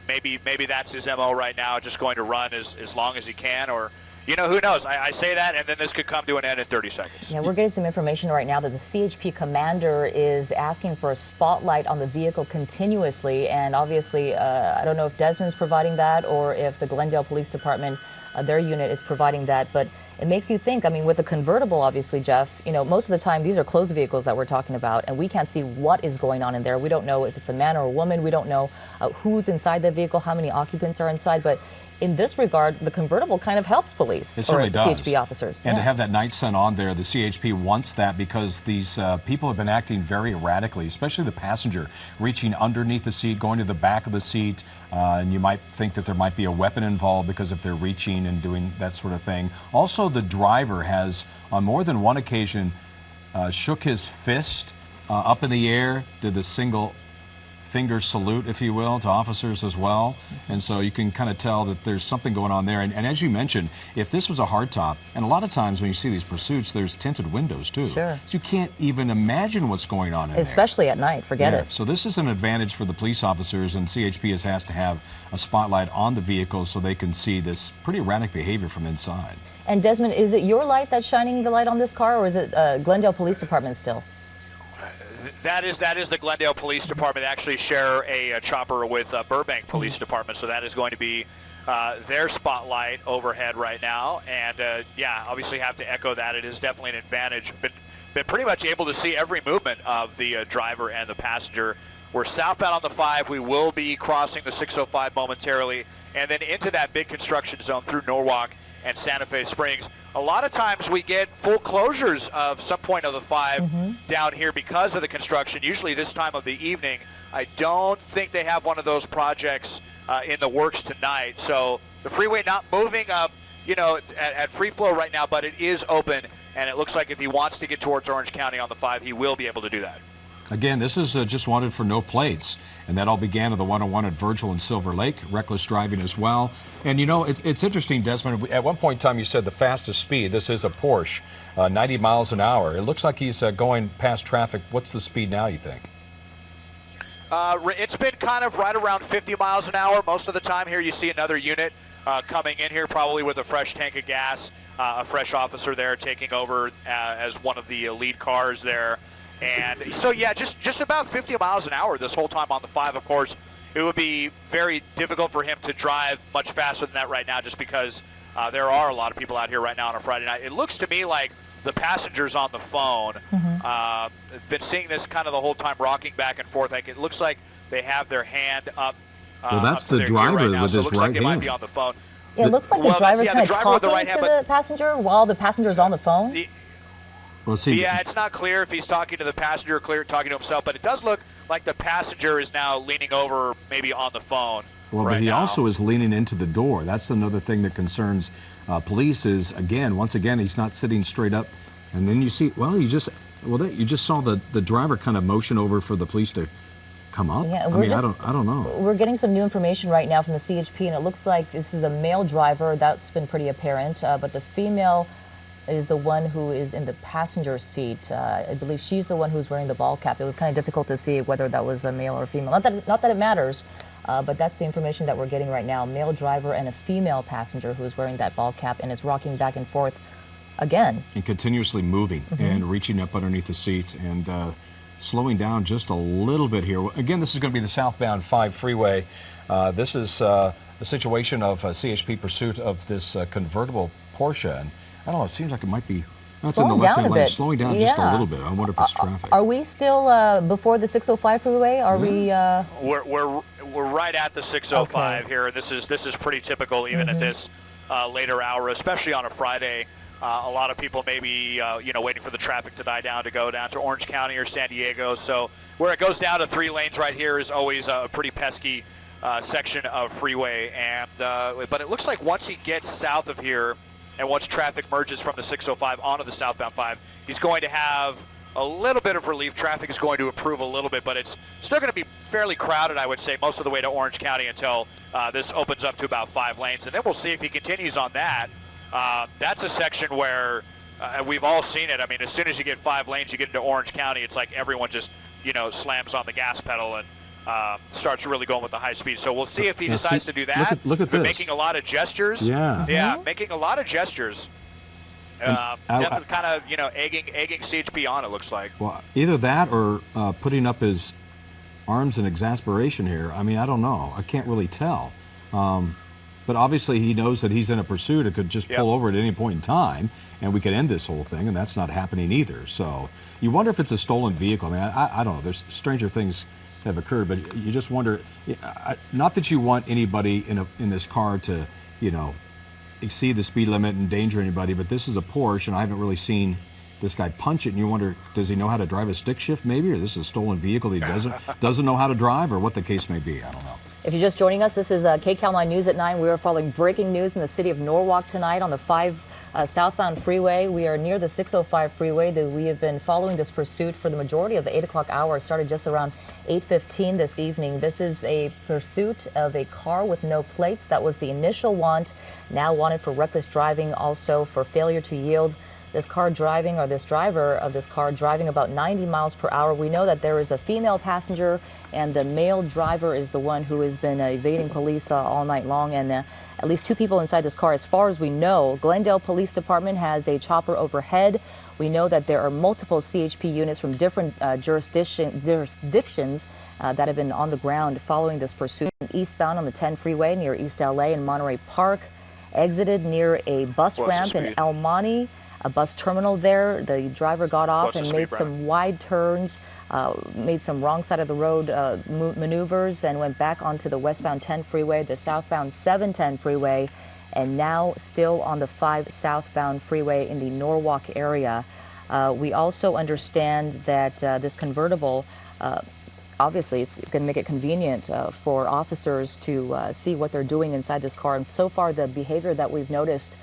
maybe that's his MO right now, just going to run as long as he can, or who knows? I say that, and then this could come to an end in 30 seconds. Yeah, we're getting some information right now that the CHP commander is asking for a spotlight on the vehicle continuously, and obviously, I don't know if Desmond's providing that or if the Glendale Police Department, their unit, is providing that, but it makes you think. I mean, with a convertible, obviously, Jeff, most of the time these are closed vehicles that we're talking about, and we can't see what is going on in there. We don't know if it's a man or a woman. We don't know who's inside the vehicle, how many occupants are inside, but in this regard, the convertible kind of helps police. It certainly does. CHP officers. And to have that night sun on there, the CHP wants that because these people have been acting very erratically, especially the passenger, reaching underneath the seat, going to the back of the seat, and you might think that there might be a weapon involved because if they're reaching and doing that sort of thing. Also, the driver has, on more than one occasion, shook his fist up in the air, did the single finger salute, if you will, to officers as well. And so you can kind of tell that there's something going on there. And as you mentioned, if this was a hardtop, and a lot of times when you see these pursuits, there's tinted windows too. Sure. So you can't even imagine what's going on in there. Especially at night, forget it. So this is an advantage for the police officers, and CHP has to have a spotlight on the vehicle so they can see this pretty erratic behavior from inside. And Desmond, is it your light that's shining the light on this car, or is it Glendale Police Department still? That is the Glendale Police Department. They actually share a chopper with Burbank Police Department, so that is going to be their spotlight overhead right now. And yeah, obviously have to echo that. It is definitely an advantage. Been pretty much able to see every movement of the driver and the passenger. We're southbound on the 5. We will be crossing the 605 momentarily, and then into that big construction zone through Norwalk and Santa Fe Springs. A lot of times we get full closures of some point of the 5 down here because of the construction, usually this time of the evening. I don't think they have one of those projects in the works tonight. So the freeway not moving up, at free flow right now, but it is open, and it looks like if he wants to get towards Orange County on the 5, he will be able to do that. Again, this is just wanted for no plates, and that all began at the 101 at Virgil and Silver Lake, reckless driving as well. And it's interesting, Desmond, at one point in time you said the fastest speed, this is a Porsche, 90 miles an hour. It looks like he's going past traffic. What's the speed now, you think? It's been kind of right around 50 miles an hour. Most of the time here you see another unit coming in here, probably with a fresh tank of gas, a fresh officer there taking over as one of the lead cars there. And so, yeah, just about 50 miles an hour this whole time on the 5. Of course, it would be very difficult for him to drive much faster than that right now just because there are a lot of people out here right now on a Friday night. It looks to me like the passengers on the phone have been seeing this kind of the whole time, rocking back and forth. Like, it looks like they have their hand up. Well, that's the driver with his right hand. It might be on the phone. Yeah, it looks like the driver's kind of talking to the passenger while the passenger's on the phone. Yeah, it's not clear if he's talking to the passenger or talking to himself, but it does look like the passenger is now leaning over maybe on the phone. Well, but he also is leaning into the door. That's another thing that concerns police is, once again, he's not sitting straight up. And then you see, you just saw the driver kind of motion over for the police to come up. Yeah, I don't know. We're getting some new information right now from the CHP, and it looks like this is a male driver. That's been pretty apparent, but the female is the one who is in the passenger seat. I believe she's the one who's wearing the ball cap. It was kind of difficult to see whether that was a male or a female. Not that it matters, but that's the information that we're getting right now. Male driver and a female passenger who's wearing that ball cap and is rocking back and forth again. And continuously moving and reaching up underneath the seat and slowing down just a little bit here. Again, this is going to be the Southbound 5 freeway. This is a situation of CHP pursuit of this convertible Porsche. And I don't know, it seems like it might be That's in the slowing down left-hand a lane, bit. slowing down just a little bit. I wonder if it's traffic. Are we still before the 605 freeway? Are we? We're right at the 605 here, and this is pretty typical even at this later hour, especially on a Friday. A lot of people may be waiting for the traffic to die down to go down to Orange County or San Diego. So where it goes down to 3 lanes right here is always a pretty pesky section of freeway. And but it looks like once he gets south of here, and once traffic merges from the 605 onto the southbound 5, he's going to have a little bit of relief. Traffic is going to improve a little bit, but it's still going to be fairly crowded, I would say, most of the way to Orange County until this opens up to about 5 lanes. And then we'll see if he continues on that. That's a section where we've all seen it. I mean, as soon as you get 5 lanes, you get into Orange County, it's like everyone just, slams on the gas pedal and starts really going with the high speed. So we'll see if he decides to do that. Look at this. Making a lot of gestures. Yeah. Making a lot of gestures. Definitely kind of, egging CHP on, it looks like. Well, either that or putting up his arms in exasperation here. I mean, I don't know. I can't really tell. But obviously he knows that he's in a pursuit. It could just pull over at any point in time, and we could end this whole thing, and that's not happening either. So you wonder if it's a stolen vehicle. I mean, I don't know. There's stranger things have occurred, but you just wonder. Not that you want anybody in this car to, exceed the speed limit and endanger anybody, but this is a Porsche, and I haven't really seen this guy punch it, and you wonder, does he know how to drive a stick shift maybe, or this is a stolen vehicle that he doesn't know how to drive, or what the case may be. I don't know. If you're just joining us, this is KCAL 9 News at 9. We are following breaking news in the city of Norwalk tonight on the 5 southbound freeway. We are near the 605 freeway. We have been following this pursuit for the majority of the 8 o'clock hour. It started just around 8:15 this evening. This is a pursuit of a car with no plates. That was the initial want. Now wanted for reckless driving, also for failure to yield. This driver of this car driving about 90 miles per hour. We know that there is a female passenger, and the male driver is the one who has been evading police all night long, and at least 2 people inside this car. As far as we know, Glendale Police Department has a chopper overhead. We know that there are multiple CHP units from different jurisdictions that have been on the ground following this pursuit. Eastbound on the 10 freeway near East LA and Monterey Park, exited near a bus ramp in El Monte. A bus terminal there. The driver got off and made some wide turns, made some wrong side of the road maneuvers, and went back onto the westbound 10 freeway, the southbound 710 freeway, and now still on the 5 southbound freeway in the Norwalk area. We also understand that this convertible, obviously it's going to make it convenient for officers to see what they're doing inside this car. And so far, the behavior that we've noticed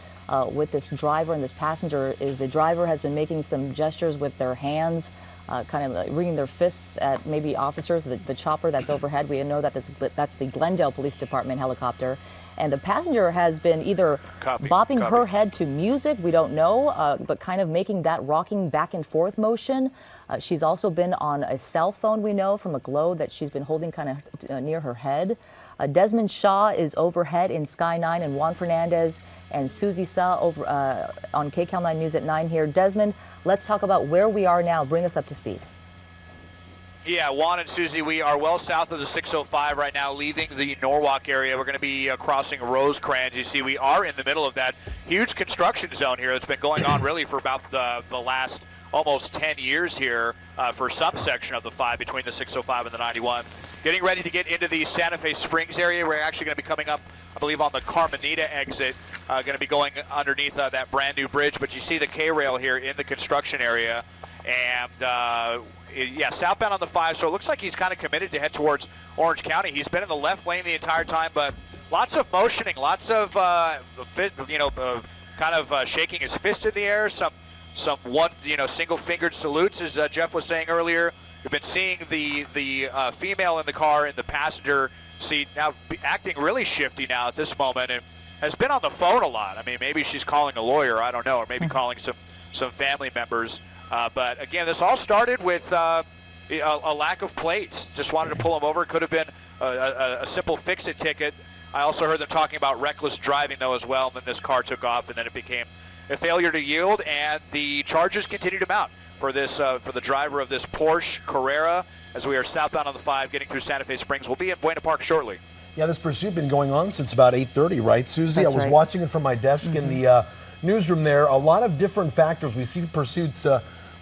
with this driver and this passenger is the driver has been making some gestures with their hands, kind of like wringing their fists at maybe officers. The chopper that's overhead, we know that that's the Glendale Police Department helicopter. And the passenger has been either bopping her head to music, we don't know, but kind of making that rocking back and forth motion. She's also been on a cell phone, we know, from a glow that she's been holding kind of near her head. Desmond Shaw is overhead in Sky 9, and Juan Fernandez and Susie Sa over on KCAL 9 News at 9 here. Desmond, let's talk about where we are now. Bring us up to speed. Yeah, Juan and Susie, we are well south of the 605 right now, leaving the Norwalk area. We're going to be crossing Rosecrans. You see, we are in the middle of that huge construction zone here that's been going on really for about the last almost 10 years here for some section of the 5 between the 605 and the 91. Getting ready to get into the Santa Fe Springs area. We're actually going to be coming up, I believe, on the Carmenita exit, going to be going underneath that brand new bridge. But you see the K-rail here in the construction area. And yeah, southbound on the 5, so it looks like he's kind of committed to head towards Orange County. He's been in the left lane the entire time, but lots of motioning, lots of, kind of shaking his fist in the air, some single-fingered salutes, as Jeff was saying earlier. We've been seeing the female in the car in the passenger seat now acting really shifty now at this moment, and has been on the phone a lot. I mean, maybe she's calling a lawyer, I don't know, or maybe calling some family members. But again, this all started with a lack of plates. Just wanted to pull him over. Could have been a simple fix-it ticket. I also heard them talking about reckless driving, though, as well. And then this car took off, and then it became a failure to yield. And the charges continue to mount for this for the driver of this Porsche Carrera as we are southbound on the 5, getting through Santa Fe Springs. We'll be in Buena Park shortly. Yeah, this pursuit been going on since about 8:30, right, Susie? That's I was right. watching it from my desk in the newsroom there. A lot of different factors. We see pursuits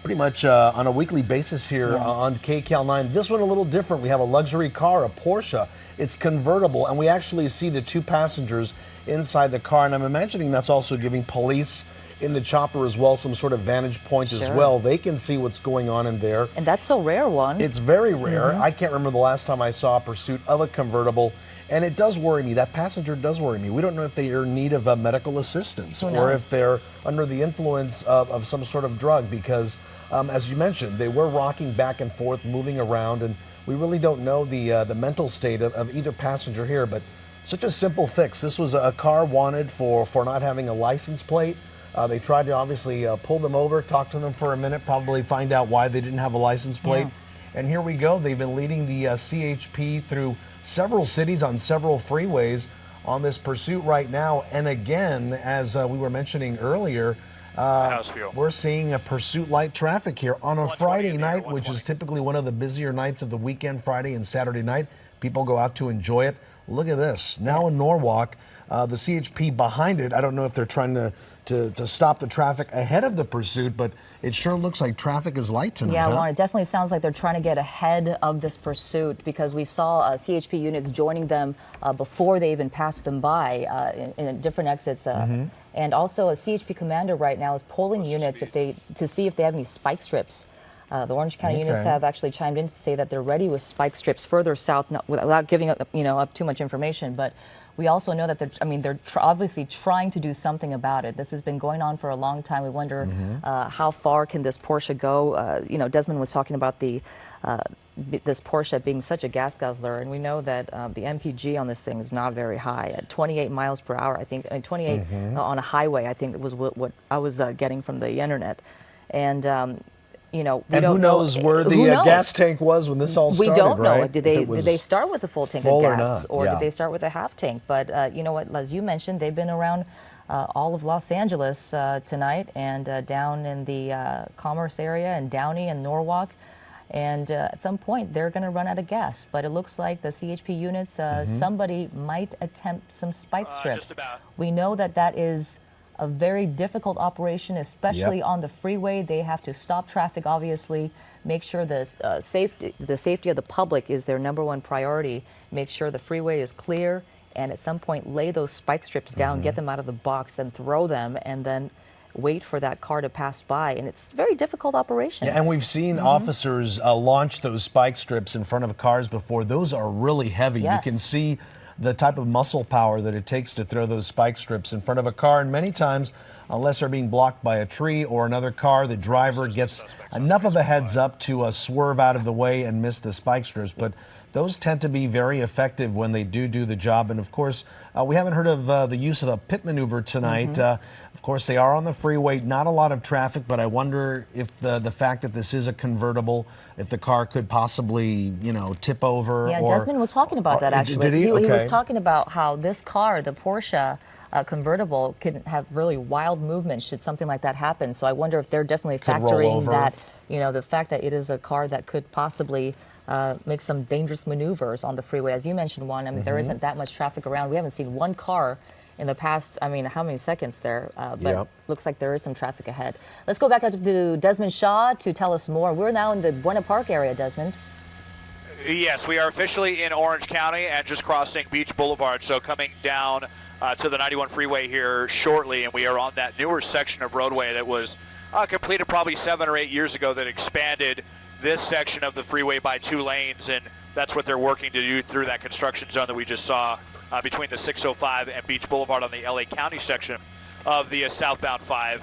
pretty much on a weekly basis here on KCAL 9. This one a little different. We have a luxury car, a Porsche. It's convertible, and we actually see the 2 passengers inside the car. And I'm imagining that's also giving police in the chopper as well some sort of vantage point as well. They can see what's going on in there. And that's so rare one. It's very rare. I can't remember the last time I saw a pursuit of a convertible. And it does worry me. That passenger does worry me. We don't know if they are in need of medical assistance or if they're under the influence of some sort of drug because, as you mentioned, they were rocking back and forth, moving around, and we really don't know the mental state of either passenger here. But such a simple fix. This was a car wanted for not having a license plate. They tried to obviously pull them over, talk to them for a minute, probably find out why they didn't have a license plate. And here we go. They've been leading the CHP through several cities on several freeways on this pursuit right now. And again, as we were mentioning earlier, we're seeing a pursuit light traffic here on a Friday night, which is typically one of the busier nights of the weekend, Friday and Saturday night. People go out to enjoy it. Look at this. Now in Norwalk, the CHP behind it, I don't know if they're trying to stop the traffic ahead of the pursuit, but it sure looks like traffic is light tonight. Yeah, Juan, it definitely sounds like they're trying to get ahead of this pursuit because we saw CHP units joining them before they even passed them by in different exits. And also a CHP commander right now is polling units to see if they have any spike strips. The Orange County units have actually chimed in to say that they're ready with spike strips further south, without giving up too much information. But we also know that they're obviously trying to do something about it. This has been going on for a long time. We wonder how far can this Porsche go? Desmond was talking about this Porsche being such a gas guzzler, and we know that the MPG on this thing is not very high. At 28 miles per hour, I think, 28 on a highway, I think was what I was getting from the internet. And who knows where the gas tank was when this all started, We don't know. right? Did they start with a full tank of gas, or Yeah. did they start with a half tank? But you know what, as you mentioned, they've been around all of Los Angeles tonight and down in the Commerce area and Downey and Norwalk. And at some point, they're going to run out of gas. But it looks like the CHP units, somebody might attempt some spike strips. Just about. We know that is a very difficult operation, especially on the freeway. They have to stop traffic, obviously, make sure the safety of the public is their #1 priority, make sure the freeway is clear, and at some point lay those spike strips down, get them out of the box, then throw them, and then wait for that car to pass by. And it's a very difficult operation. Yeah, and we've seen officers launch those spike strips in front of cars before. Those are really heavy. You can see the type of muscle power that it takes to throw those spike strips in front of a car. And many times, unless they're being blocked by a tree or another car, the driver gets enough of a heads up to swerve out of the way and miss the spike strips. But those tend to be very effective when they do the job. And of course, we haven't heard of the use of a pit maneuver tonight. Of course, they are on the freeway, not a lot of traffic, but I wonder if the fact that this is a convertible, if the car could possibly, tip over. Yeah, Desmond was talking about that, actually. Did he? Okay. He was talking about how this car, the Porsche convertible, could have really wild movement should something like that happen. So I wonder if they're definitely factoring that, the fact that it is a car that could possibly make some dangerous maneuvers on the freeway. As you mentioned, Juan, there isn't that much traffic around. We haven't seen one car in the past, how many seconds there? But looks like there is some traffic ahead. Let's go back up to Desmond Shaw to tell us more. We're now in the Buena Park area, Desmond. Yes, we are officially in Orange County and just crossing Beach Boulevard. So coming down to the 91 freeway here shortly, and we are on that newer section of roadway that was completed probably 7 or 8 years ago that expanded this section of the freeway by 2 lanes, and that's what they're working to do through that construction zone that we just saw between the 605 and Beach Boulevard on the LA County section of the southbound 5.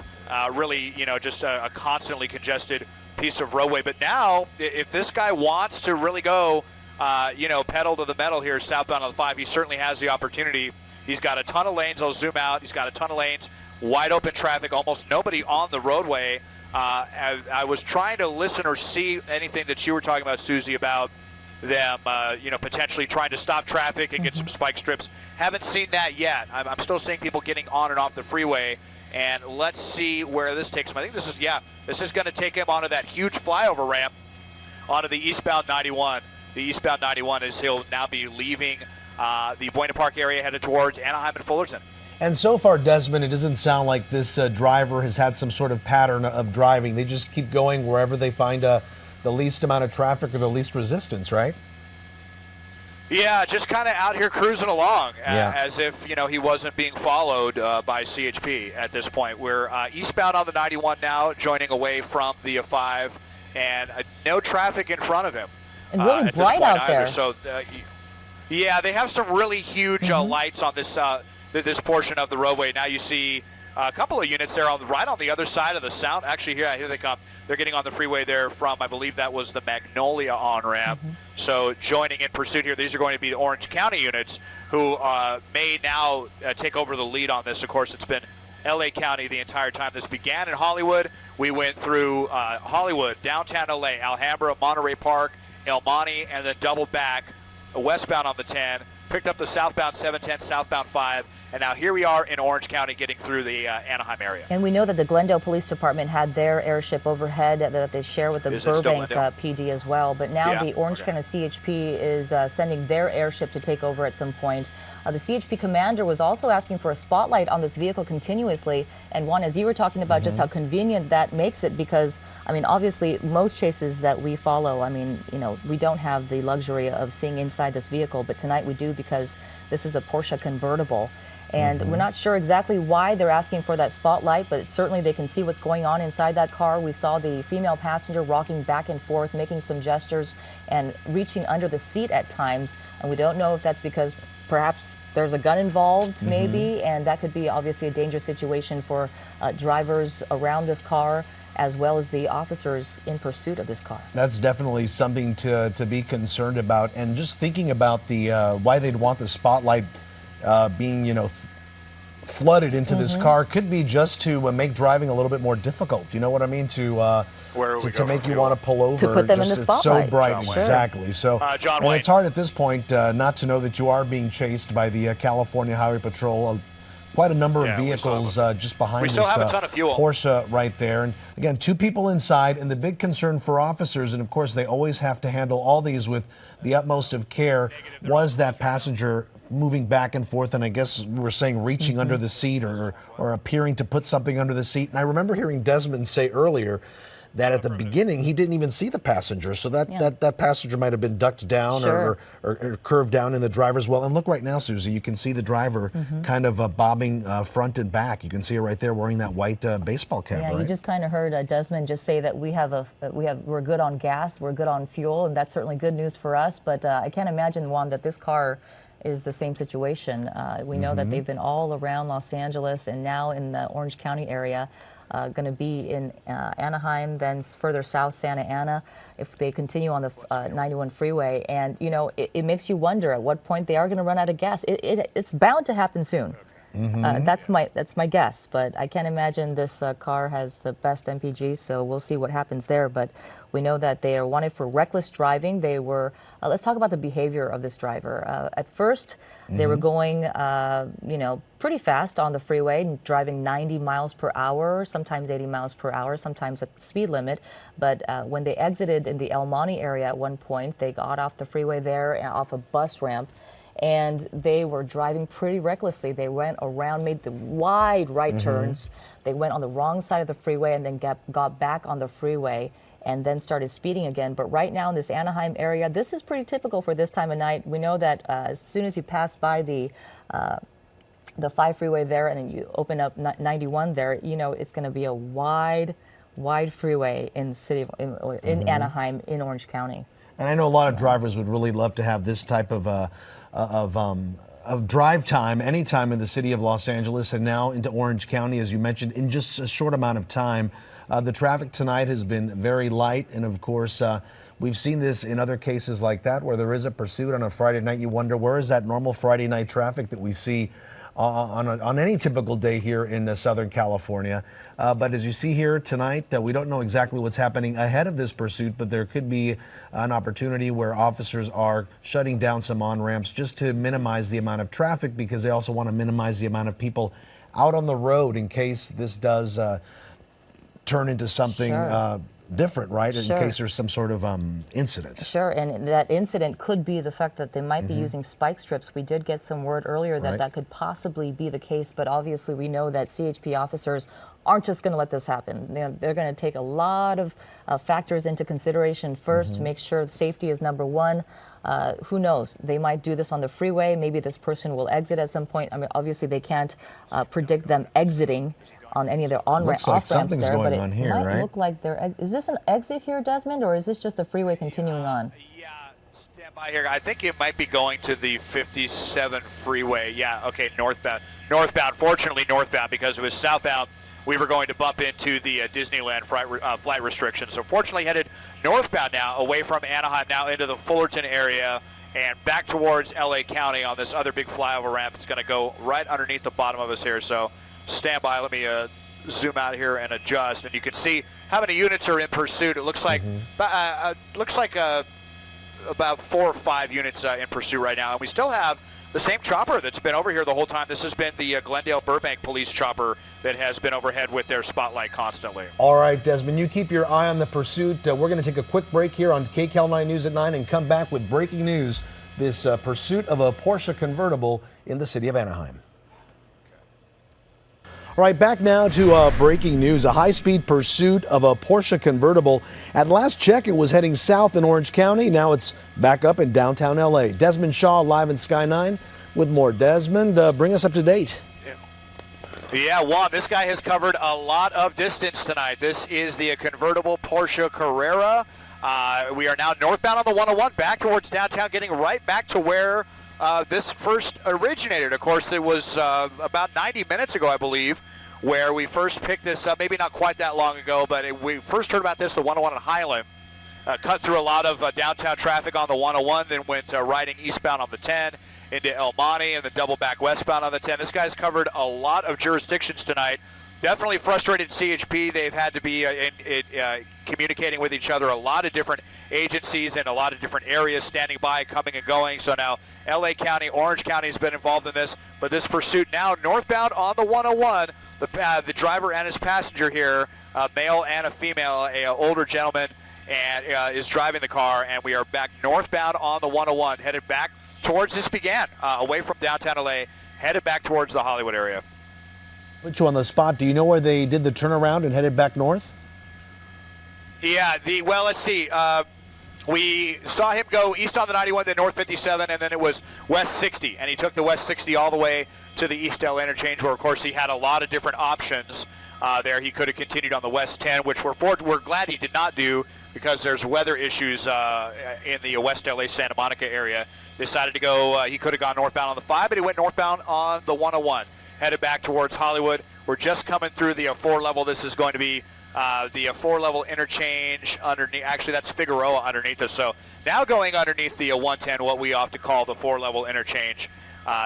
Really, just a constantly congested piece of roadway. But now, if this guy wants to really go, pedal to the metal here southbound on the 5, he certainly has the opportunity. He's got a ton of lanes. I'll zoom out. He's got a ton of lanes, wide open traffic, almost nobody on the roadway. I was trying to listen or see anything that you were talking about, Susie, about them, potentially trying to stop traffic and get some spike strips. Haven't seen that yet. I'm still seeing people getting on and off the freeway, and let's see where this takes him. I think this is going to take him onto that huge flyover ramp onto the eastbound 91. The eastbound 91 he'll now be leaving the Buena Park area headed towards Anaheim and Fullerton. And so far, Desmond, it doesn't sound like this driver has had some sort of pattern of driving. They just keep going wherever they find the least amount of traffic or the least resistance, right? Yeah, just kind of out here cruising along Yeah. as if, he wasn't being followed by CHP at this point. We're eastbound on the 91 now, joining away from the 5, and no traffic in front of him. And really at bright this point out there. either. So, yeah, they have some really huge lights on this this portion of the roadway. Now you see a couple of units there right on the other side of the sound. Actually, here they come. They're getting on the freeway there from, I believe that was the Magnolia on-ramp. So joining in pursuit here, these are going to be the Orange County units who may now take over the lead on this. Of course, it's been LA County the entire time. This began in Hollywood. We went through Hollywood, downtown LA, Alhambra, Monterey Park, El Monte, and then doubled back westbound on the 10, picked up the southbound 710, southbound 5, and now here we are in Orange County getting through the Anaheim area. And we know that the Glendale Police Department had their airship overhead that they share with the Burbank PD as well. But now the Orange County CHP is sending their airship to take over at some point. The CHP commander was also asking for a spotlight on this vehicle continuously. And Juan, as you were talking about just how convenient that makes it, because, I mean, obviously most chases that we follow, I mean, we don't have the luxury of seeing inside this vehicle, but tonight we do because this is a Porsche convertible. And we're not sure exactly why they're asking for that spotlight, but certainly they can see what's going on inside that car. We saw the female passenger rocking back and forth, making some gestures and reaching under the seat at times. And we don't know if that's because perhaps there's a gun involved, maybe, and that could be obviously a dangerous situation for drivers around this car, as well as the officers in pursuit of this car. That's definitely something to be concerned about. And just thinking about the why they'd want the spotlight being, flooded into this car could be just to make driving a little bit more difficult. You know what I mean? To make you want to pull over. To put them in the spotlight. It's so bright, exactly. So, John and Wayne. it's hard at this point not to know that you are being chased by the California Highway Patrol. Quite a number of vehicles just behind this Porsche right there. And again, 2 people inside, and the big concern for officers, and of course they always have to handle all these with the utmost of care, was that passenger moving back and forth, and I guess we were saying reaching under the seat or appearing to put something under the seat. And I remember hearing Desmond say earlier that at the beginning he didn't even see the passenger, so that passenger might have been ducked down or curved down in the driver's well. And look right now, Susie, you can see the driver kind of bobbing front and back. You can see her right there wearing that white baseball cap. Yeah, right? You just kind of heard Desmond just say that we're good on gas, we're good on fuel, and that's certainly good news for us. But I can't imagine, Juan, that this car is the same situation. We know that they've been all around Los Angeles and now in the Orange County area. Going to be in Anaheim, then further south Santa Ana, if they continue on the 91 freeway. And, it makes you wonder at what point they are going to run out of gas. It's bound to happen soon. That's my guess, but I can't imagine this car has the best MPG, so we'll see what happens there. But we know that they are wanted for reckless driving. They were, let's talk about the behavior of this driver. At first, they were going, pretty fast on the freeway, driving 90 miles per hour, sometimes 80 miles per hour, sometimes at the speed limit. But when they exited in the El Monte area at one point, they got off the freeway there, off a bus ramp, and they were driving pretty recklessly. They went around, made the wide right turns. They went on the wrong side of the freeway and then got back on the freeway and then started speeding again. But right now in this Anaheim area, this is pretty typical for this time of night. We know that as soon as you pass by the 5 freeway there and then you open up 91 there, it's going to be a wide freeway in the city of, in Anaheim, in Orange County. And I know a lot of drivers would really love to have this type of drive time anytime in the city of Los Angeles and now into Orange County, as you mentioned, in just a short amount of time. The traffic tonight has been very light, and of course, we've seen this in other cases like that where there is a pursuit on a Friday night. You wonder, where is that normal Friday night traffic that we see on any typical day here in Southern California? But as you see here tonight, we don't know exactly what's happening ahead of this pursuit, but there could be an opportunity where officers are shutting down some on-ramps just to minimize the amount of traffic, because they also want to minimize the amount of people out on the road in case this does turn into something different, right? Sure. In case there's some sort of incident. Sure, and that incident could be the fact that they might be using spike strips. We did get some word earlier that that could possibly be the case, but obviously we know that CHP officers aren't just going to let this happen. They're going to take a lot of factors into consideration first to make sure safety is number one. Who knows? They might do this on the freeway. Maybe this person will exit at some point. I mean, obviously they can't predict them exiting on any of their Looks like off-ramps something's there, going but on it here, might right? look like they're. Is this an exit here, Desmond, or is this just the freeway continuing on? Yeah, stand by here. I think it might be going to the 57 freeway. Yeah, okay, northbound. Northbound, fortunately northbound, because it was southbound. We were going to bump into the Disneyland flight restrictions. So fortunately headed northbound now, away from Anaheim, now into the Fullerton area and back towards LA County on this other big flyover ramp. It's going to go right underneath the bottom of us here. So stand by. Let me zoom out here and adjust. And you can see how many units are in pursuit. It looks like about 4 or 5 units in pursuit right now. And we still have the same chopper that's been over here the whole time. This has been the Glendale Burbank police chopper that has been overhead with their spotlight constantly. All right, Desmond, you keep your eye on the pursuit. We're going to take a quick break here on KCAL 9 News at 9 and come back with breaking news, this pursuit of a Porsche convertible in the city of Anaheim. All right, back now to breaking news. A high-speed pursuit of a Porsche convertible. At last check, it was heading south in Orange County. Now it's back up in downtown LA. Desmond Shaw live in Sky 9 with more. Desmond, bring us up to date. Yeah, Juan, this guy has covered a lot of distance tonight. This is the convertible Porsche Carrera. We are now northbound on the 101, back towards downtown, getting right back to where this first originated. Of course, it was about 90 minutes ago, I believe, where we first picked this up. Maybe not quite that long ago, but we first heard about this, the 101 in Highland. Cut through a lot of downtown traffic on the 101, then went riding eastbound on the 10 into El Monte, and then double back westbound on the 10. This guy's covered a lot of jurisdictions tonight. Definitely frustrated CHP. They've had to be communicating with each other, a lot of different agencies in a lot of different areas standing by, coming and going. So now LA County, Orange County has been involved in this, but this pursuit now northbound on the 101. The driver and his passenger here, a male and a female, an older gentleman, and is driving the car, and we are back northbound on the 101, headed back towards this began, away from downtown LA, headed back towards the Hollywood area. Put you on the spot. Do you know where they did the turnaround and headed back north? Yeah, well, let's see. We saw him go east on the 91, then north 57, and then it was west 60. And he took the west 60 all the way to the East LA interchange, where, of course, he had a lot of different options there. He could have continued on the west 10, which we're glad he did not do, because there's weather issues in the West LA Santa Monica area. Decided to go, he could have gone northbound on the 5, but he went northbound on the 101, headed back towards Hollywood. We're just coming through the 4-level. This is going to be the 4-level interchange underneath. Actually, that's Figueroa underneath us. So now going underneath the 110, what we often call the 4-level interchange,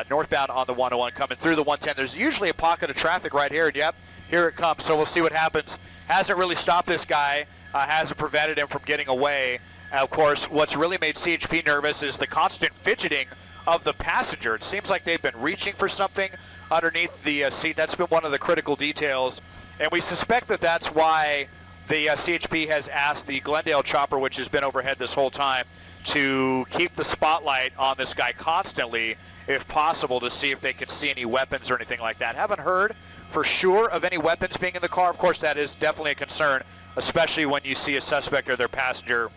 northbound on the 101, coming through the 110. There's usually a pocket of traffic right here. And yep, here it comes. So we'll see what happens. Hasn't really stopped this guy. Hasn't prevented him from getting away. Of course, what's really made CHP nervous is the constant fidgeting of the passenger. It seems like they've been reaching for something underneath the seat. That's been one of the critical details. And we suspect that that's why the CHP has asked the Glendale chopper, which has been overhead this whole time, to keep the spotlight on this guy constantly, if possible, to see if they can see any weapons or anything like that. Haven't heard for sure of any weapons being in the car. Of course, that is definitely a concern, especially when you see a suspect or their passenger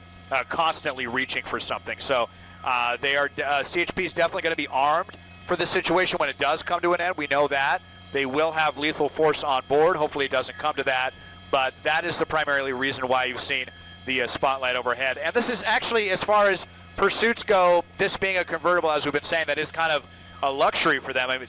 constantly reaching for something. So CHP is definitely going to be armed for this situation when it does come to an end. We know that. They will have lethal force on board. Hopefully it doesn't come to that. But that is the primarily reason why you've seen the spotlight overhead. And this is actually, as far as pursuits go, this being a convertible, as we've been saying, that is kind of a luxury for them. I mean,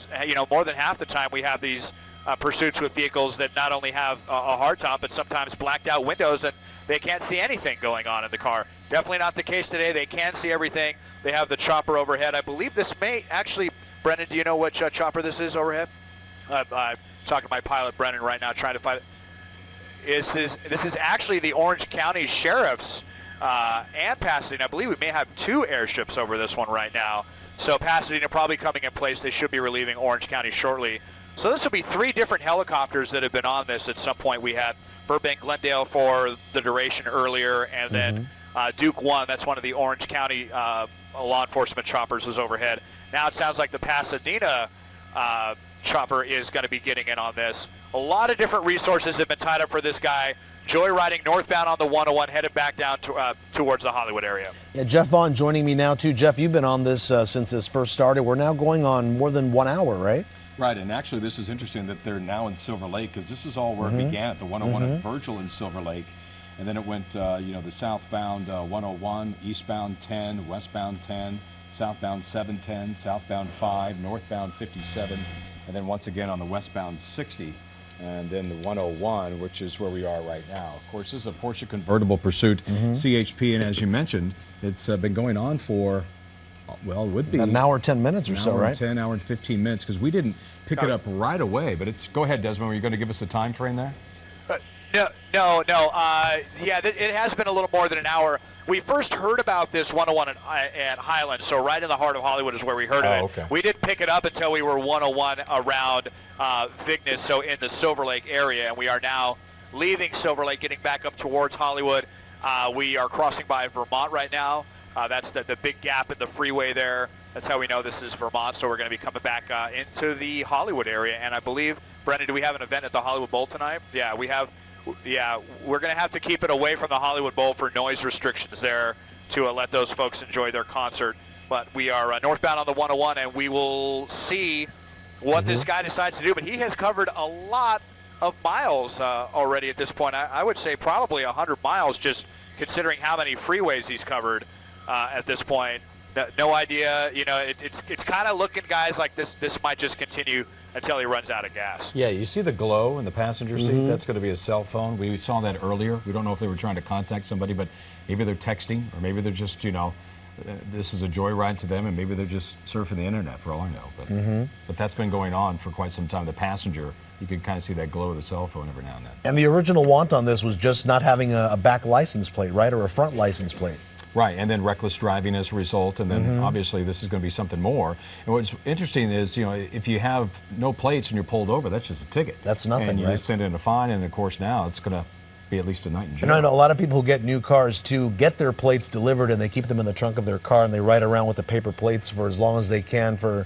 more than half the time we have these pursuits with vehicles that not only have a hardtop, but sometimes blacked out windows, and they can't see anything going on in the car. Definitely not the case today. They can see everything. They have the chopper overhead. I believe this may actually, Brennan, do you know which chopper this is overhead? I'm talking to my pilot, Brennan, right now, trying to find it. This is actually the Orange County Sheriff's and Pasadena. I believe we may have 2 airships over this one right now. So Pasadena probably coming in place. They should be relieving Orange County shortly. So this will be 3 different helicopters that have been on this at some point. We had Burbank, Glendale for the duration earlier, and then Duke 1, that's one of the Orange County law enforcement choppers, was overhead. Now it sounds like the Pasadena chopper is going to be getting in on this. A lot of different resources have been tied up for this guy, joyriding northbound on the 101, headed back down to, towards the Hollywood area. Yeah, Jeff Vaughn joining me now, too. Jeff, you've been on this since this first started. We're now going on more than 1 hour, right? Right, and actually this is interesting that they're now in Silver Lake, because this is all where it began, at the 101 at Virgil in Silver Lake. And then it went, the southbound 101, eastbound 10, westbound 10, southbound 710, southbound 5, northbound 57, and then once again on the westbound 60. And then the 101, which is where we are right now. Of course, this is a Porsche convertible pursuit, CHP, and as you mentioned, it's been going on for, well, it would be an hour, 10 minutes or so, right? 10 hour and 15 minutes, because we didn't pick it up right away. But it's, go ahead, Desmond, were you going to give us a time frame there? No. Yeah, it has been a little more than an hour. We first heard about this 101 at Highland, so right in the heart of Hollywood is where we heard of it. Okay. We didn't pick it up until we were 101 around Vignes, so in the Silver Lake area, and we are now leaving Silver Lake, getting back up towards Hollywood. We are crossing by Vermont right now. That's the big gap in the freeway there. That's how we know this is Vermont, so we're going to be coming back into the Hollywood area. And I believe, Brendan, do we have an event at the Hollywood Bowl tonight? Yeah, we have. Yeah, we're going to have to keep it away from the Hollywood Bowl for noise restrictions there to let those folks enjoy their concert. But we are northbound on the 101, and we will see what this guy decides to do. But he has covered a lot of miles already at this point. I would say probably 100 miles, just considering how many freeways he's covered at this point. No idea. You know, it's kind of looking, guys, like this might just continue until he runs out of gas. Yeah, you see the glow in the passenger seat? That's going to be a cell phone. We saw that earlier. We don't know if they were trying to contact somebody, but maybe they're texting, or maybe they're just, this is a joyride to them, and maybe they're just surfing the internet, for all I know. But that's been going on for quite some time. The passenger, you can kind of see that glow of the cell phone every now and then. And the original want on this was just not having a back license plate, right, or a front license plate. Right, and then reckless driving as a result, and then obviously this is going to be something more. And what's interesting is, if you have no plates and you're pulled over, that's just a ticket. That's nothing, and you right? just send in a fine, and of course now it's going to be at least a night in jail. And I know a lot of people who get new cars too get their plates delivered, and they keep them in the trunk of their car, and they ride around with the paper plates for as long as they can for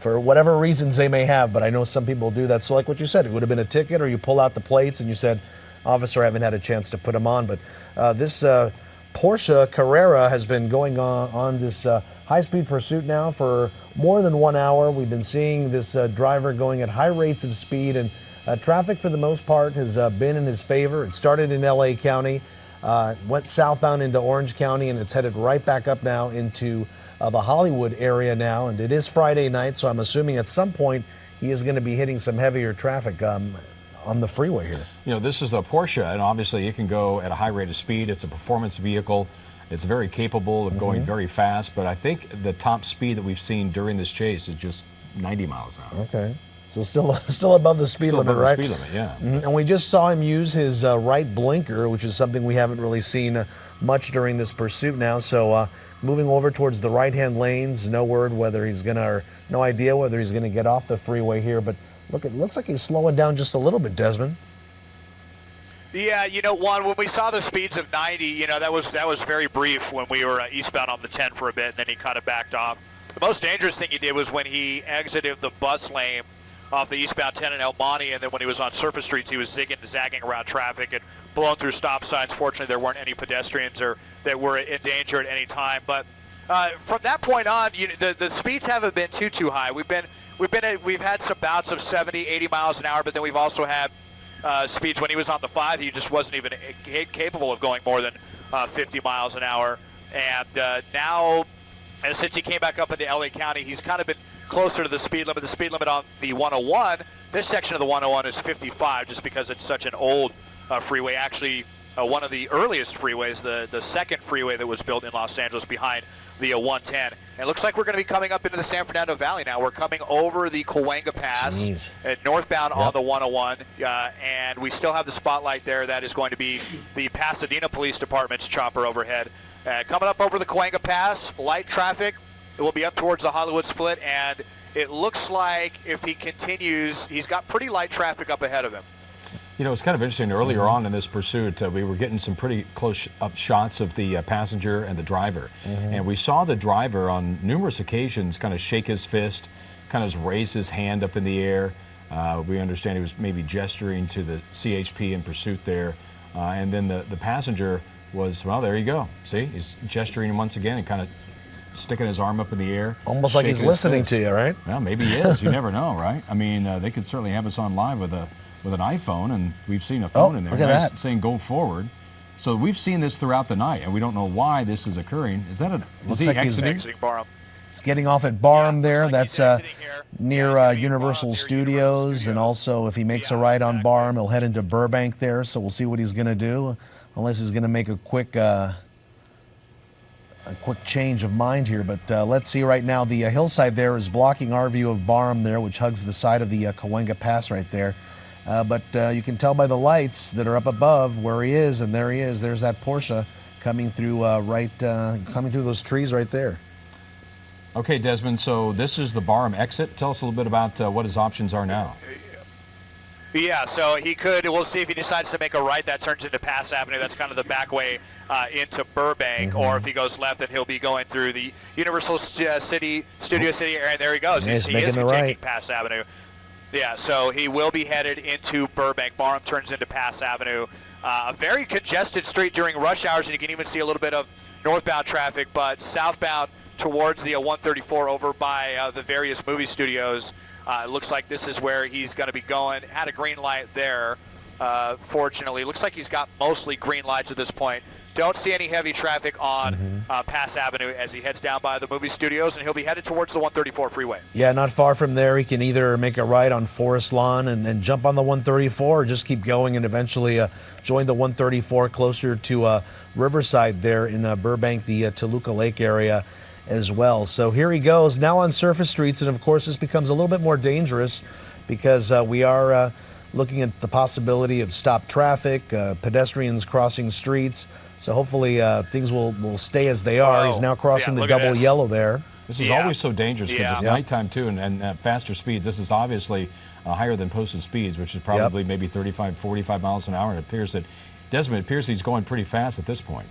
whatever reasons they may have. But I know some people do that. So like what you said, it would have been a ticket, or you pull out the plates and you said, officer, I haven't had a chance to put them on. But this Porsche Carrera has been going on this high-speed pursuit now for more than 1 hour. We've been seeing this driver going at high rates of speed, and traffic for the most part has been in his favor. It started in LA County, went southbound into Orange County, and it's headed right back up now into the Hollywood area now. And it is Friday night, so I'm assuming at some point he is going to be hitting some heavier traffic on the freeway here. This is a Porsche, and obviously it can go at a high rate of speed. It's a performance vehicle. It's very capable of going very fast, but I think the top speed that we've seen during this chase is just 90 miles an hour. Okay. So still above the speed limit, right? Speed limit, yeah. And we just saw him use his right blinker, which is something we haven't really seen much during this pursuit now. So moving over towards the right-hand lanes, no word whether he's going to, or no idea whether he's going to get off the freeway here, but look, it looks like he's slowing down just a little bit, Desmond. Yeah, Juan, when we saw the speeds of 90, that was very brief when we were eastbound on the 10 for a bit, and then he kind of backed off. The most dangerous thing he did was when he exited the bus lane off the eastbound 10 in El Monte, and then when he was on surface streets, he was zigging and zagging around traffic and blowing through stop signs. Fortunately, there weren't any pedestrians that were in danger at any time. But from that point on, the speeds haven't been too high. We've had some bouts of 70, 80 miles an hour, but then we've also had speeds when he was on the 5, he just wasn't even capable of going more than 50 miles an hour. And now, since he came back up into LA County, he's kind of been closer to the speed limit. The speed limit on the 101, this section of the 101 is 55, just because it's such an old freeway. Actually, one of the earliest freeways, the second freeway that was built in Los Angeles behind the 110. And it looks like we're going to be coming up into the San Fernando Valley now. We're coming over the Cahuenga Pass northbound on the 101, and we still have the spotlight there. That is going to be the Pasadena Police Department's chopper overhead. Coming up over the Cahuenga Pass, light traffic. It will be up towards the Hollywood split, and it looks like if he continues, he's got pretty light traffic up ahead of him. You know, it's kind of interesting. Earlier on in this pursuit, we were getting some pretty close up shots of the passenger and the driver. And we saw the driver on numerous occasions kind of shake his fist, kind of raise his hand up in the air. We understand he was maybe gesturing to the CHP in pursuit there. And then the passenger was, well, there you go. See, he's gesturing once again and kind of sticking his arm up in the air. Almost like he's listening to you, right? Well, maybe he is. You never know, right? I mean, they could certainly have us on live with an iPhone, and we've seen a phone in there. Look at that. Saying go forward. So we've seen this throughout the night, and we don't know why this is occurring. Is that Looks like he's Exiting Barham. It's getting off at Barham there. like That's he's exiting here. near Universal Studios. And also, if he makes a right on Barham, he'll head into Burbank there. So we'll see what he's going to do, unless he's going to make a quick change of mind here. But let's see right now. The hillside there is blocking our view of Barham there, which hugs the side of the Cahuenga Pass right there. But you can tell by the lights that are up above where he is, and there he is. There's that Porsche coming through coming through those trees right there. Okay, Desmond, so this is the Barham exit. Tell us a little bit about what his options are now. Yeah, so we'll see if he decides to make a right. That turns into Pass Avenue. That's kind of the back way into Burbank. Or if he goes left, then he'll be going through the Universal Studio City area. And there he goes. Yeah, he's he making is the taking right. Pass Avenue. Yeah, so he will be headed into Burbank. Barham turns into Pass Avenue. A very congested street during rush hours, and you can even see a little bit of northbound traffic, but southbound towards the 134 over by the various movie studios. It looks like this is where he's going to be going. Had a green light there, fortunately. Looks like he's got mostly green lights at this point. Don't see any heavy traffic on Pass Avenue as he heads down by the movie studios, and he'll be headed towards the 134 freeway. Yeah, not far from there. He can either make a right on Forest Lawn and jump on the 134, or just keep going and eventually join the 134 closer to Riverside there in Burbank, the Toluca Lake area as well. So here he goes now on surface streets, and of course this becomes a little bit more dangerous because we are looking at the possibility of stopped traffic, pedestrians crossing streets. So hopefully things will stay as they are. He's now crossing the double yellow there. This is always so dangerous because it's nighttime too, and at faster speeds. This is obviously higher than posted speeds, which is probably maybe 35, 45 miles an hour. And it appears that Desmond, he's going pretty fast at this point.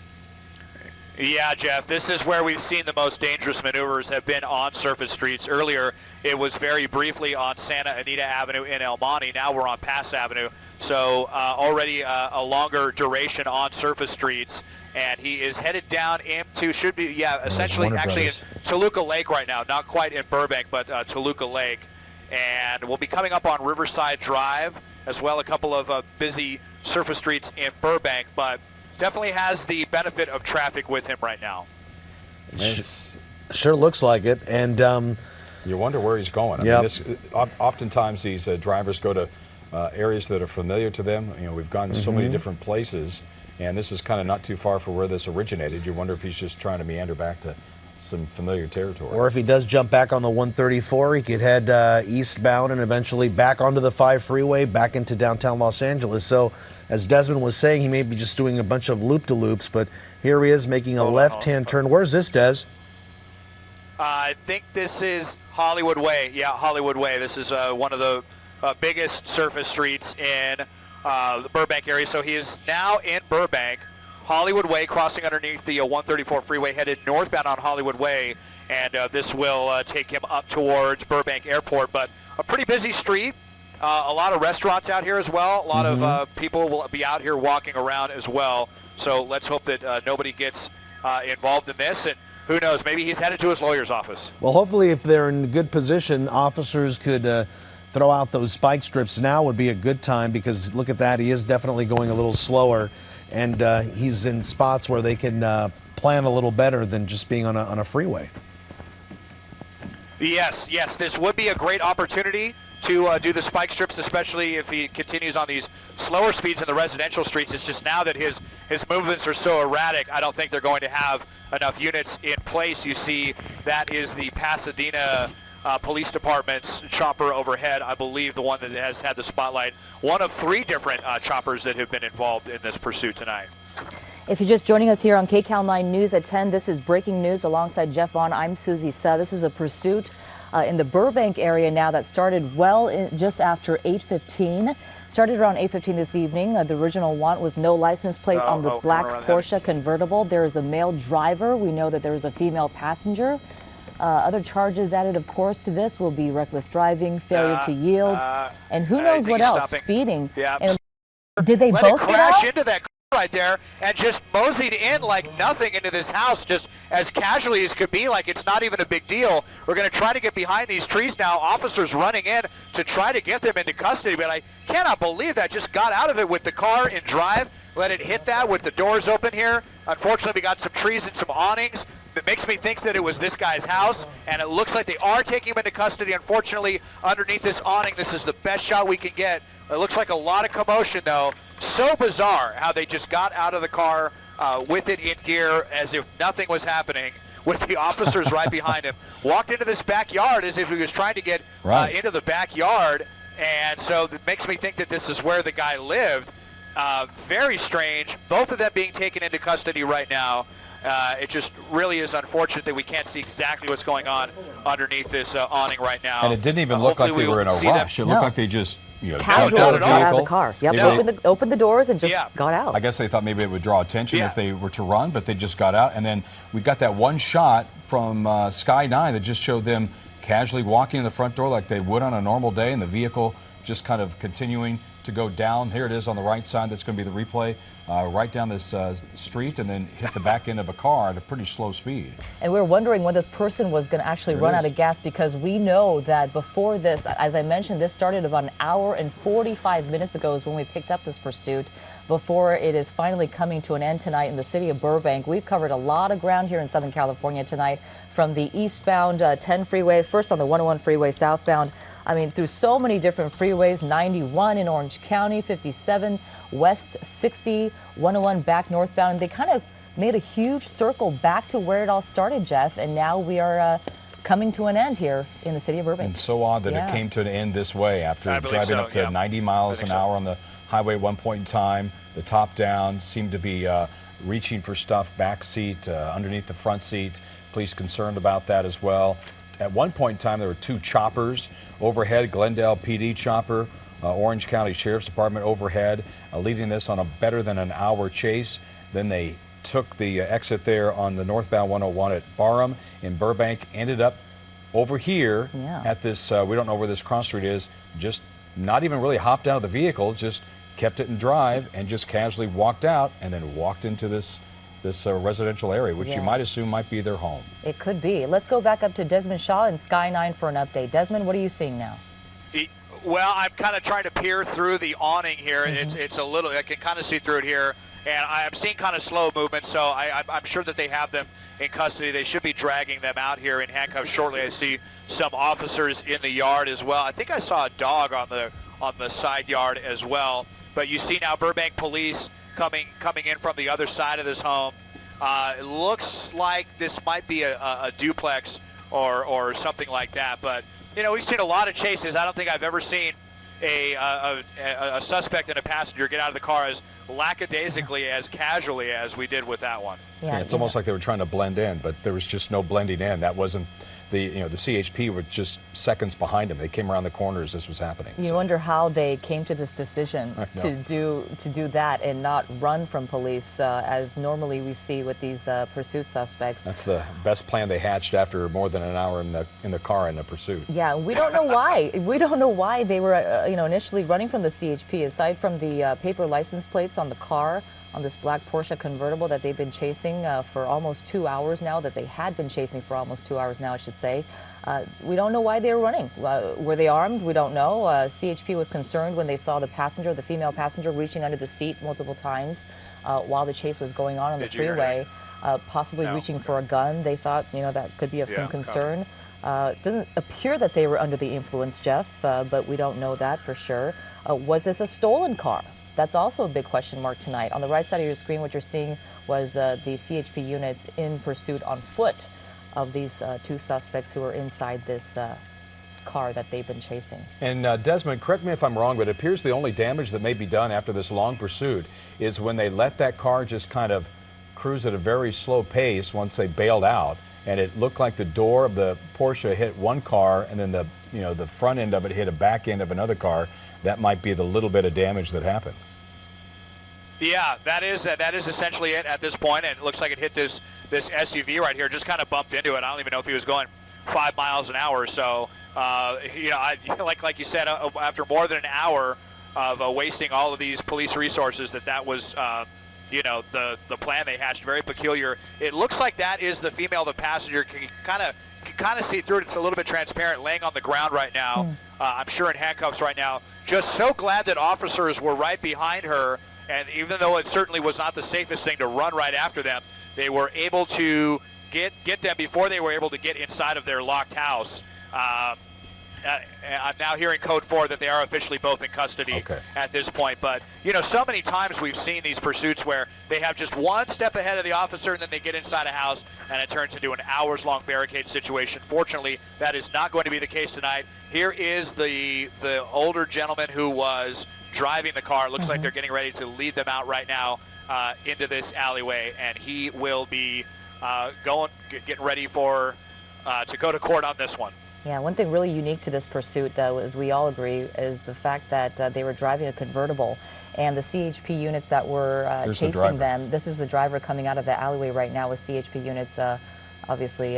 Yeah, Jeff, this is where we've seen the most dangerous maneuvers have been on surface streets. Earlier, it was very briefly on Santa Anita Avenue in El Monte. Now we're on Pass Avenue. So already a longer duration on surface streets. And he is headed down into, essentially actually in Toluca Lake right now. Not quite in Burbank, but Toluca Lake. And we'll be coming up on Riverside Drive as well, a couple of busy surface streets in Burbank. But definitely has the benefit of traffic with him right now. It sure looks like it. And you wonder where he's going. I mean, oftentimes these drivers go to areas that are familiar to them. You know, we've gone so many different places, and this is kind of not too far from where this originated. You wonder if he's just trying to meander back to some familiar territory. Or if he does jump back on the 134, he could head eastbound and eventually back onto the 5 freeway, back into downtown Los Angeles. So, as Desmond was saying, he may be just doing a bunch of loop-de-loops, but here he is making a left-hand turn. Where's this, Des? I think this is Hollywood Way. Yeah, Hollywood Way. This is one of the biggest surface streets in the Burbank area. So he is now in Burbank, Hollywood Way, crossing underneath the 134 freeway, headed northbound on Hollywood Way, and this will take him up towards Burbank Airport. But a pretty busy street. A lot of restaurants out here as well. A lot of people will be out here walking around as well. So let's hope that nobody gets involved in this. And who knows, maybe he's headed to his lawyer's office. Well, hopefully if they're in good position, officers could throw out those spike strips now would be a good time, because look at that, he is definitely going a little slower, and he's in spots where they can plan a little better than just being on a freeway. Yes, this would be a great opportunity to do the spike strips, especially if he continues on these slower speeds in the residential streets. It's just now that his movements are so erratic, I don't think they're going to have enough units in place. You see, that is the Pasadena Police Department's chopper overhead, I believe the one that has had the spotlight. One of 3 different choppers that have been involved in this pursuit tonight. If you're just joining us here on KCAL 9 News at 10, this is breaking news alongside Jeff Vaughn. I'm Susie Suh. This is a pursuit in the Burbank area now that started just after 8:15. Started around 8:15 this evening. The original want was no license plate on the black Porsche convertible. There is a male driver. We know that there is a female passenger. Other charges added, of course, to this will be reckless driving, failure to yield, and who knows what else, speeding. Yeah. And did they Let both it get crash out? into that car right there and just moseyed in like nothing into this house, just as casually as could be, like it's not even a big deal. We're going to try to get behind these trees now. Officers running in to try to get them into custody, but I cannot believe that just got out of it with the car in drive. Let it hit that with the doors open here. Unfortunately, we got some trees and some awnings. It makes me think that it was this guy's house, and it looks like they are taking him into custody. Unfortunately, underneath this awning, this is the best shot we can get. It looks like a lot of commotion, though. So bizarre how they just got out of the car with it in gear as if nothing was happening, with the officers right behind him. Walked into this backyard as if he was trying to get into the backyard, and so it makes me think that this is where the guy lived. Very strange. Both of them being taken into custody right now. It just really is unfortunate that we can't see exactly what's going on underneath this awning right now. And it didn't even look like they were in a rush. It looked like they just, Casually got out of the car. Yep. Opened the doors and just got out. I guess they thought maybe it would draw attention if they were to run, but they just got out. And then we got that one shot from Sky 9 that just showed them casually walking in the front door like they would on a normal day, and the vehicle just kind of continuing to go down. Here it is on the right side. That's going to be the replay. Right down this street and then hit the back end of a car at a pretty slow speed. And we were wondering when this person was going to actually run out of gas, because we know that before this, as I mentioned, this started about an hour and 45 minutes ago is when we picked up this pursuit, before it is finally coming to an end tonight in the city of Burbank. We've covered a lot of ground here in Southern California tonight, from the eastbound 10 freeway, first on the 101 freeway southbound. I mean, through so many different freeways, 91 in Orange County, 57 west, 60, 101 back northbound. They kind of made a huge circle back to where it all started, Jeff, and now we are coming to an end here in the city of Burbank. And so odd that it came to an end this way after driving up to 90 miles an hour on the highway at one point in time. The top down seemed to be reaching for stuff, back seat, underneath the front seat. Police concerned about that as well. At one point in time, there were two choppers overhead, Glendale PD chopper, Orange County Sheriff's Department overhead, leading this on a better than an hour chase. Then they took the exit there on the northbound 101 at Barham in Burbank, ended up over here at this, we don't know where this cross street is, just not even really hopped out of the vehicle, just kept it in drive and just casually walked out and then walked into this residential area, which you might assume might be their home. It could be. Let's go back up to Desmond Shaw in Sky 9 for an update. Desmond, what are you seeing now? Well, I'm kind of trying to peer through the awning here. It's a little, I can kind of see through it here, and I'm seeing kind of slow movement, so I'm sure that they have them in custody. They should be dragging them out here in handcuffs shortly. I see some officers in the yard as well. I think I saw a dog on the side yard as well. But you see now Burbank police coming in from the other side of this home. It looks like this might be a duplex or something like that. But you know, we've seen a lot of chases. I don't think I've ever seen a suspect and a passenger get out of the car as lackadaisically, as casually as we did with that one. Yeah, it's almost like they were trying to blend in, but there was just no blending in. That wasn't the CHP were just seconds behind them. They came around the corner as this was happening. You wonder how they came to this decision to do that and not run from police, as normally we see with these pursuit suspects. That's the best plan they hatched after more than an hour in the car in the pursuit. Yeah, we don't know why. We don't know why they were initially running from the CHP. Aside from the paper license plates on the car, on this black Porsche convertible that they've been chasing for almost 2 hours now, that they had been chasing for almost 2 hours now, I should say. We don't know why they were running. Were they armed? We don't know. CHP was concerned when they saw the female passenger, reaching under the seat multiple times while the chase was going on the freeway, possibly reaching for a gun. They thought, that could be of some concern. It doesn't appear that they were under the influence, Jeff, but we don't know that for sure. Was this a stolen car? That's also a big question mark tonight. On the right side of your screen, what you're seeing was the CHP units in pursuit on foot of these two suspects who are inside this car that they've been chasing. And Desmond, correct me if I'm wrong, but it appears the only damage that may be done after this long pursuit is when they let that car just kind of cruise at a very slow pace once they bailed out, and it looked like the door of the Porsche hit one car, and then the front end of it hit a back end of another car. That might be the little bit of damage that happened. Yeah, that is essentially it at this point, and it looks like it hit this SUV right here, just kind of bumped into it. I don't even know if he was going 5 miles an hour. So, like you said, after more than an hour of wasting all of these police resources, that was, the plan they hatched. Very peculiar. It looks like that is the female, the passenger. Can kind of see through it. It's a little bit transparent, laying on the ground right now. I'm sure in handcuffs right now. Just so glad that officers were right behind her. And even though it certainly was not the safest thing to run right after them, they were able to get them before they were able to get inside of their locked house. I'm now hearing code 4 that they are officially both in custody at this point. But, so many times we've seen these pursuits where they have just one step ahead of the officer, and then they get inside a house, and it turns into an hours-long barricade situation. Fortunately, that is not going to be the case tonight. Here is the older gentleman who was driving the car. It looks like they're getting ready to lead them out right now into this alleyway, and he will be getting ready for to go to court on this one. Yeah, one thing really unique to this pursuit, though, as we all agree, is the fact that they were driving a convertible, and the CHP units that were chasing them. This is the driver coming out of the alleyway right now with CHP units obviously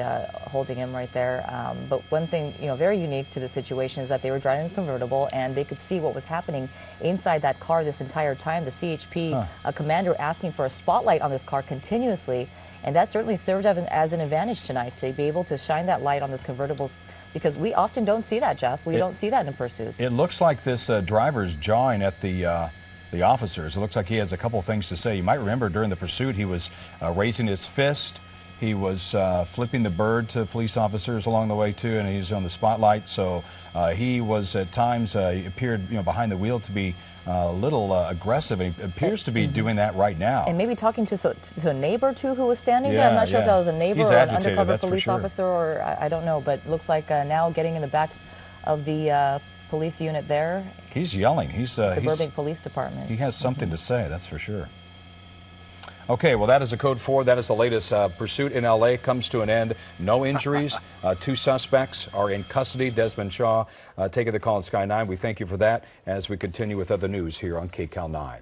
holding him right there. But one thing, very unique to the situation is that they were driving a convertible, and they could see what was happening inside that car this entire time. The CHP commander asking for a spotlight on this car continuously, and that certainly served as an advantage tonight to be able to shine that light on this convertible, because we often don't see that, Jeff. We don't see that in pursuits. It looks like this driver's jawing at the officers. It looks like he has a couple things to say. You might remember during the pursuit he was raising his fist. He was flipping the bird to police officers along the way too, and he's on the spotlight. So he was at times he appeared, behind the wheel to be a little aggressive, and he appears to be doing that right now. And maybe talking to a neighbor too who was standing there. I'm not sure if that was a neighbor or an undercover police officer, or I don't know. But looks like now getting in the back of the police unit there. He's yelling. He's the Burbank Police Department. He has something to say, that's for sure. Okay, well, that is a code 4. That is the latest pursuit in L.A. comes to an end. No injuries. 2 suspects are in custody. Desmond Shaw taking the call on Sky 9. We thank you for that as we continue with other news here on KCAL 9.